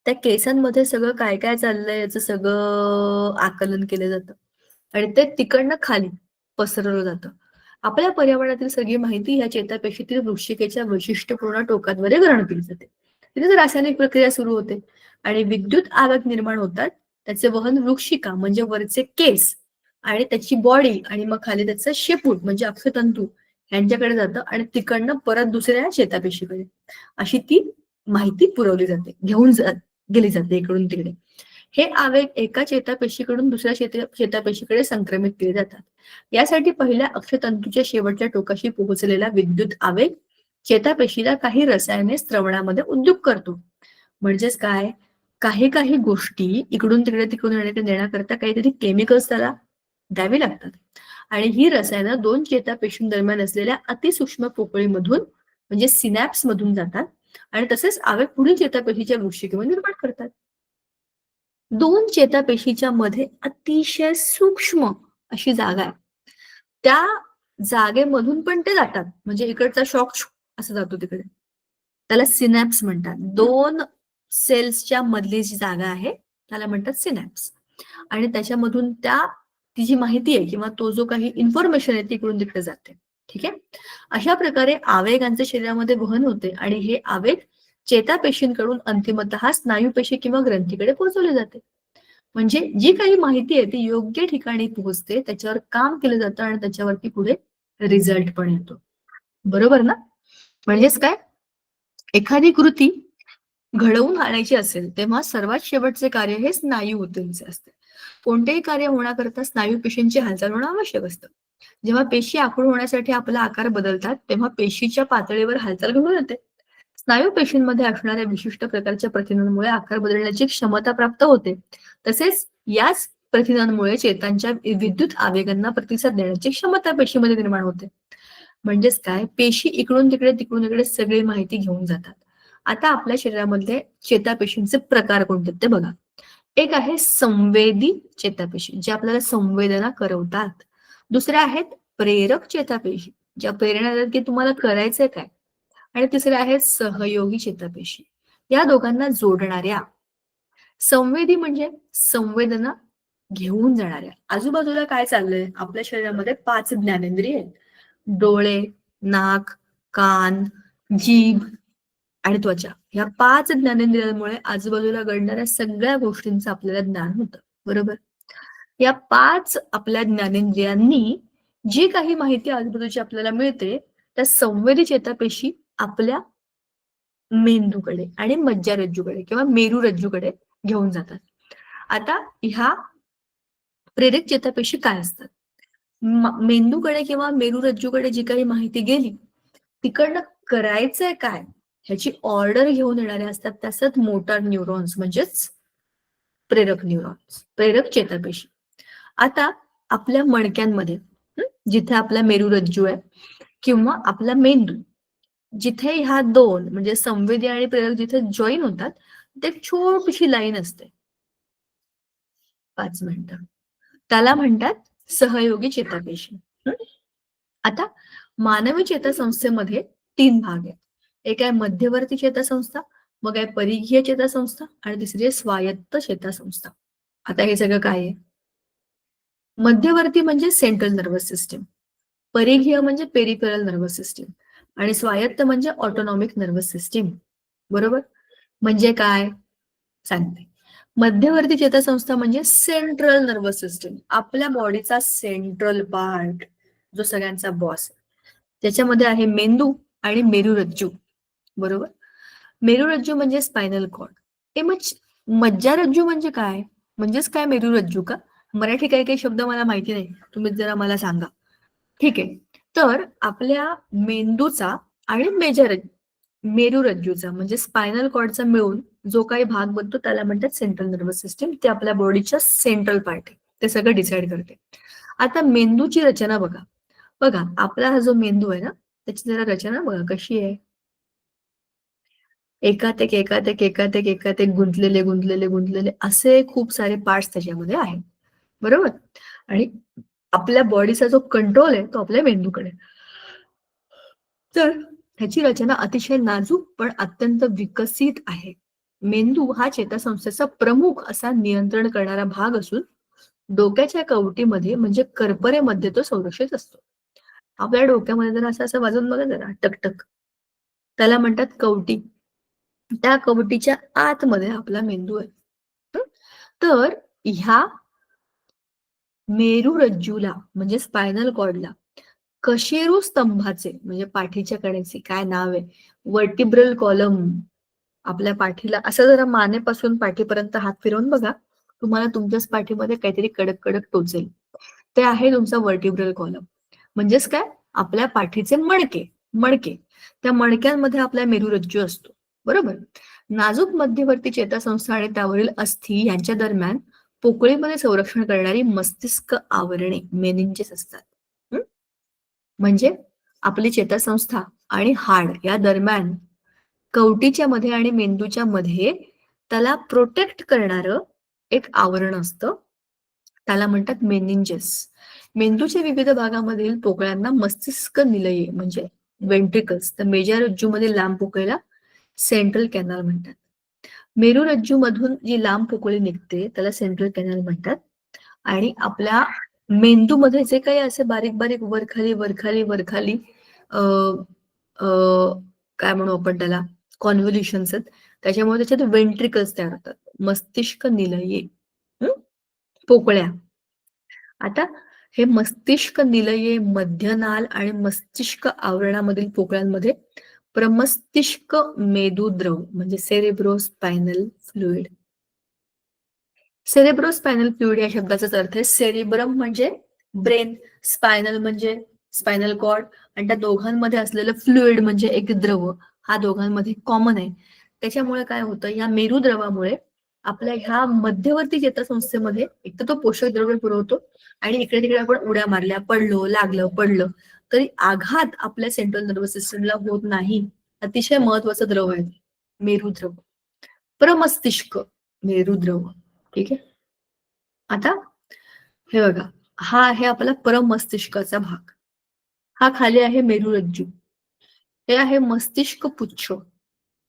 त्या केसांमध्ये सगळं काय काय चाललंय याचं सगळं आकलन केलं जातं आणि ते तिकडनं खाली पसरवलं जातं. आपल्या पर्यावरणातील सगळी माहिती ह्या चेतापेशीतील वृश्चिकेच्या वैशिष्ट्यपूर्ण टोकाद्वारे ग्रहण केली जाते. तिथेच रासायनिक प्रक्रिया सुरू होते आणि विद्युत आवेग निर्माण होतात. त्याचे वहन वृश्चिका म्हणजे वरचे केस आणि त्याची बॉडी आणि मग खाली त्याचं शेपूट म्हणजे अक्षतंतू यांच्याकडे जातं आणि तिकडनं परत दुसऱ्या चेतापेशीकडे अशी ती माहिती पुरवली जाते, गेली जाते इकडून तिकडे. हे आवेग एका चेतापेशीकडून दुसऱ्या चेतापेशीकडे संक्रमित केले जातात. यासाठी पहिल्या अक्षतंतूच्या शेवटच्या टोकाशी पोहोचलेला विद्युत आवेग चेतापेशीला काही रसायने स्त्रवणामध्ये उद्युक्त करतो. म्हणजेच काय, काही काही गोष्टी इकडून तिकडे तिकडून देण्याकरता काहीतरी केमिकल्स त्याला द्यावी लागतात आणि ही रसायनं दोन चेतापेशींदरम्यान असलेल्या अतिसूक्ष्म पोकळीमधून म्हणजे सिनॅप्स मधून जातात आणि तसेच आवेग पुढील चेतापेशीच्या वृश्चिकेमध्ये निर्माण करतात. दोन चेतापेशीच्या मध्ये अतिशय सूक्ष्म अशी जागा आहे. त्या जागेमधून पण ते जातात, म्हणजे इकडचा शॉक असं जातो तिकडे. त्याला सिनॅप्स म्हणतात. दोन सेल्सच्या मधली जी जागा आहे त्याला म्हणतात सिनॅप्स आणि त्याच्यामधून ती जी माहिती आहे किंवा तो जो काही इन्फॉर्मेशन आहे तिकडून तिकडे जाते. ठीक आहे. अशा प्रकारे आवेगांचे शरीरामध्ये वहन होते आणि हे आवेग चेतापेशींकडून अंतिमतः स्नायूपेशी किंवा ग्रंथीकडे पोहोचवले जाते. म्हणजे जी काही माहिती आहे ती योग्य ठिकाणी पोहोचते, त्याच्यावर काम केलं जातं आणि त्याच्यावरती पुढे रिझल्ट पण येतो. बरोबर ना? म्हणजेच काय, एखादी कृती घडवून आणायची असेल तेव्हा सर्वात शेवटचे कार्य हे स्नायू ऊतींचे असते. कोणतेही कार्य होण्याकरता स्नायू पेशींची हालचाल होणं आवश्यक असतं. जेव्हा पेशी आखूड होण्यासाठी आपला आकार बदलतात तेव्हा पेशीच्या पातळीवर हालचाल घडून येते. स्नायू पेशींमध्ये असणाऱ्या विशिष्ट प्रकारच्या प्रथिनांमुळे आकार बदलण्याची क्षमता प्राप्त होते. तसेच याच प्रथिनांमुळे चेतांच्या विद्युत आवेगांना प्रतिसाद देण्याची क्षमता पेशीमध्ये निर्माण होते. म्हणजेच काय, पेशी इकडून तिकडे तिकडून इकडे सगळी माहिती घेऊन जातात. आता आपल्या शरीरामधले चेतापेशींचे प्रकार कोणते ते बघा. एक आहे संवेदी चेतापेशी, जे आपल्याला संवेदना करवतात. दुसऱ्या आहेत प्रेरक चेतापेशी, ज्या प्रेरणा देतात की तुम्हाला करायचंय काय. आणि तिसऱ्या आहेत सहयोगी चेतापेशी, या दोघांना जोडणाऱ्या. संवेदी म्हणजे संवेदना घेऊन जाणाऱ्या. आजूबाजूला काय चाललंय आपल्या शरीरामध्ये 5 ज्ञानेंद्रिय आहेत. डोळे, नाक, कान, जीभ आणि त्वचा. ह्या 5 ज्ञानेंद्रियांमुळे आजूबाजूला घडणाऱ्या सगळ्या गोष्टींचं आपल्याला ज्ञान होतं. बरोबर? या 5 आपल्या ज्ञानेंद्रियांनी जी काही माहिती आजूबाजूची आपल्याला मिळते, त्या संवेदी चेतापेशी आपल्या मेंदूकडे आणि मज्जारज्जूकडे किंवा मेरुरज्जूकडे घेऊन जातात. आता ह्या प्रेरक चेतापेशी काय असतात? मेंदूकडे किंवा मेरुरज्जूकडे जी काही माहिती गेली, तिकडनं करायचंय काय ह्याची ऑर्डर घेऊन येणाऱ्या असतात. त्या असतात मोटार न्यूरॉन्स म्हणजेच प्रेरक न्यूरॉन्स, प्रेरक चेतापेशी. आता आपल्या मणक्यांमध्ये जिथे आपला मेरुरज्जू आहे किंवा आपला मेंदू, जिथे ह्या दोन म्हणजे संवेदी आणि प्रेरक जिथे जॉईन होतात, ते एक छोटीशी लाईन असते. 5 मिनिटं. त्याला म्हणतात सहयोगी चेतापेशी. आता मानवी चेतासंस्थेमध्ये 3 भाग आहेत. एक आहे मध्यवर्ती चेतासंस्था, मग आहे परिघीय चेतासंस्था आणि तिसरी आहे स्वायत्त चेतासंस्था. आता हे सगळं काय आहे? मध्यवर्ती म्हणजे सेंट्रल नर्वस सिस्टीम, परिघीय म्हणजे पेरिफेरल नर्वस सिस्टीम आणि स्वायत्त म्हणजे ऑटोनॉमिक नर्वस सिस्टीम. बरोबर? म्हणजे काय? सांगते. मध्यवर्ती चेतासंस्था म्हणजे सेंट्रल नर्वस सिस्टीम, आपल्या बॉडीचा सेंट्रल पार्ट, जो सगळ्यांचा बॉस. त्याच्यामध्ये आहे मेंदू आणि मेरुरज्जू. बरोबर? मेरुरज्जू म्हणजे स्पायनल कॉर्ड. मज्जारज्जू म्हणजे काय? म्हणजेच काय मेरुरज्जू का? मराठी काही काही शब्द मला माहिती नाही, तुम्ही जरा मला सांगा. ठीक आहे. तर आपल्या मेंदूचा आणि मेरुरज्जूचा म्हणजे स्पायनल कॉर्डचा मिळून जो काही भाग बनतो त्याला म्हणतात सेंट्रल नर्वस सिस्टीम. ते आपल्या बॉडीच्या सेंट्रल पार्ट आहे, ते सगळं डिसाईड करते. आता मेंदूची रचना बघा. बघा, आपला हा जो मेंदू आहे ना, त्याची जरा रचना बघा कशी आहे. एकात एक गुंतलेले असे खूप सारे पार्ट्स त्याच्यामध्ये आहेत. बरोबर? आणि आपल्या बॉडीचा जो कंट्रोल आहे तो आपल्या मेंदूकडे. तर ह्याची रचना अतिशय नाजूक पण अत्यंत विकसित आहे. मेंदू हा चेतासंस्थेचा प्रमुख असा नियंत्रण करणारा भाग असून डोक्याच्या कवटीमध्ये म्हणजे करपरेमध्ये तो संरक्षित असतो. आपल्या डोक्यामध्ये जर असं असं वाजून बघा जरा टकटक, त्याला म्हणतात कवटी. त्या कवटीच्या आतमध्ये आपला मेंदू आहे. हं? तर ह्या मेरुरज्जूला म्हणजे स्पायनल कॉर्डला कशेरू स्तंभाचे म्हणजे पाठीच्या कडेचे काय नाव आहे, वर्टिब्रल कॉलम. आपल्या पाठीला असं जरा मानेपासून पाठीपर्यंत हात फिरवून बघा, तुम्हाला तुमच्याच पाठीमध्ये काहीतरी कडक कडक टोचेल. ते आहे तुमचा वर्टिब्रल कॉलम. म्हणजेच काय, आपल्या पाठीचे मणके. मणके, त्या मणक्यांमध्ये आपला मेरुरज्जू असतो. बरोबर? नाजूक मध्यवर्ती चेतासंस्था आणि त्यावरील अस्थी यांच्या दरम्यान पोकळीमध्ये संरक्षण करणारी मस्तिष्क आवरणे मेनिंजेस असतात. हं? म्हणजे आपली चेतासंस्था आणि हाड या दरम्यान कवटीच्या मध्ये आणि मेंदूच्या मध्ये त्याला प्रोटेक्ट करणारं एक आवरण असतं. त्याला म्हणतात मेनिंजेस. मेंदूच्या विविध भागामधील पोकळ्यांना मस्तिष्क निलये म्हणजे वेंट्रिकल्स, तर मेरुरज्जूमध्ये लांब पोकळीला सेंट्रल कॅनल म्हणतात. मेरुरज्जूमधून जी लांब पोकळी निघते त्याला सेंट्रल कॅनल म्हणतात. आणि आपल्या मेंदूमध्ये जे काही असे बारीक बारीक वरखाली वरखाली वरखाली अ, अ, काय म्हणू आपण त्याला, कॉन्व्होल्युशन्स आहेत, त्याच्यामुळे त्याच्यात वेंट्रिकल्स तयार होतात, मस्तिष्क निलये. हं? पोकळ्या. आता हे मस्तिष्क निलये, मध्यनाल आणि मस्तिष्क आवरणामधील पोकळ्यांमध्ये प्रमस्तिष्क मेदूद्रव म्हणजे सेरेब्रोस्पायनल फ्लुइड. सेरेब्रोस्पायनल फ्लुइड या शब्दाचाच अर्थ आहे सेरिब्रम म्हणजे ब्रेन, स्पायनल म्हणजे स्पायनल कॉर्ड, आणि त्या दोघांमध्ये असलेलं फ्लुइड म्हणजे एक द्रव, हा दोघांमध्ये कॉमन आहे. त्याच्यामुळे काय होतं, या मेरुद्रवामुळे आपल्या ह्या मध्यवर्ती चेतासंस्थेमध्ये एक तर तो पोषक द्रव्य पुरवतो आणि इकडे तिकडे आपण उड्या मारल्या, पडलो, लागलं, पडलं तरी आघात आपल्या सेंट्रल नर्वस सिस्टमला होत नाही. अतिशय महत्वाचं द्रव आहे मेरुद्रव. प्रमस्तिष्क मेरुद्रव. ठीक आहे. आता हे बघा, हा आहे आपला परमस्तिष्काचा भाग. हा खाली आहे मेरुरज्जू. हे आहे मस्तिष्क पुच्छ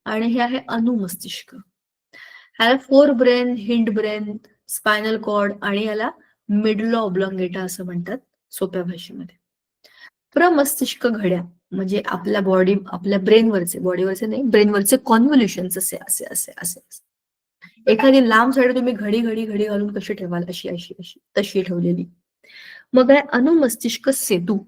आणि हे आहे अनुमस्तिष्क. ह्याला फोर ब्रेन, हिंड ब्रेन, स्पायनल कॉर्ड आणि याला मिडला ऑब्लॉंगेटा असं म्हणतात सोप्या भाषेमध्ये. प्रमस्तिष्क घड्या म्हणजे आपल्या आपल्या बॉडीवरचे नाही, ब्रेनवरचे कॉन्व्होल्युशन्स असे असे असे असे असे. एखादी लांब साईड तुम्ही घडी घडी घडी घालून कशी ठेवाल, अशी अशी अशी तशी ठेवलेली. मग आहे अनुमस्तिष्क सेतू.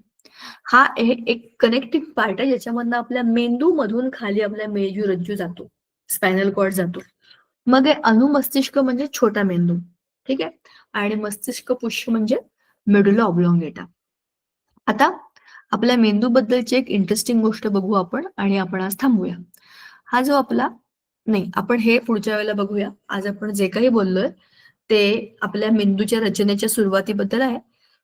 हा एक कनेक्टिव्ह पार्ट आहे ज्याच्यामधनं आपल्या मेंदू मधून खाली आपल्या मेरुरज्जू जातो, स्पायनल कॉर्ड जातो. मग आहे अनुमस्तिष्क म्हणजे छोटा मेंदू. ठीक आहे. आणि मस्तिष्क पुष्य म्हणजे मेडुला ऑब्लॉंगेटा. आता आपल्या मेंदूबद्दलची एक इंटरेस्टिंग गोष्ट बघू आपण आणि आपण आज थांबूया. हा जो आपला, नाही आपण हे पुढच्या वेळेला बघूया. आज आपण जे काही बोललोय ते आपल्या मेंदूच्या रचनेच्या सुरुवातीबद्दल आहे.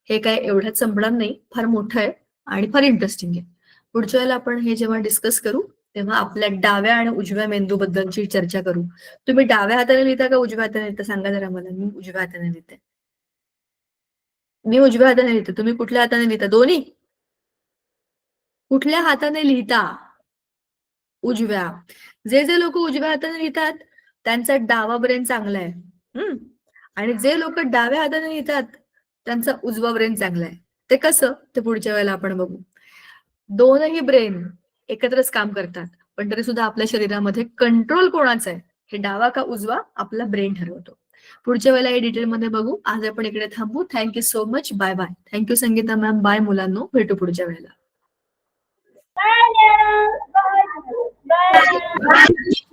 हे काय एवढ्यात संपणार नाही, फार मोठं आहे आणि फार इंटरेस्टिंग आहे. पुढच्या वेळेला आपण हे जेव्हा डिस्कस करू तेव्हा आपल्या डाव्या आणि उजव्या मेंदूबद्दलची चर्चा करू. तुम्ही डाव्या हाताने लिहिता का उजव्या हाताने लिहिता सांगा जरा मला. मी उजव्या हाताने लिहिते. मी उजव्या हाताने लिहिते, तुम्ही कुठल्या हाताने लिहिता? दोन्ही? कुठल्या हाताने लिहिता? उजव्या. जे जे लोक उजव्या हाताने लिहितात त्यांचा डावा ब्रेन चांगला आहे. आणि जे लोक डाव्या हाताने लिहितात त्यांचा उजवा ब्रेन चांगला आहे. ते कसं, ते पुढच्या वेळेला आपण बघू. दोनही ब्रेन एकत्रच काम करतात, पण तरी सुद्धा आपल्या शरीरामध्ये कंट्रोल कोणाचा आहे, हे डावा का उजवा आपला ब्रेन ठरवतो. पुढच्या वेळेला हे डिटेलमध्ये बघू. आज आपण इकडे थांबू. Thank you so much. Bye bye. Thank you Sangeeta ma'am. Bye मुलांनो. भेटू पुढच्या वेळेला. Bye. Bye. Bye.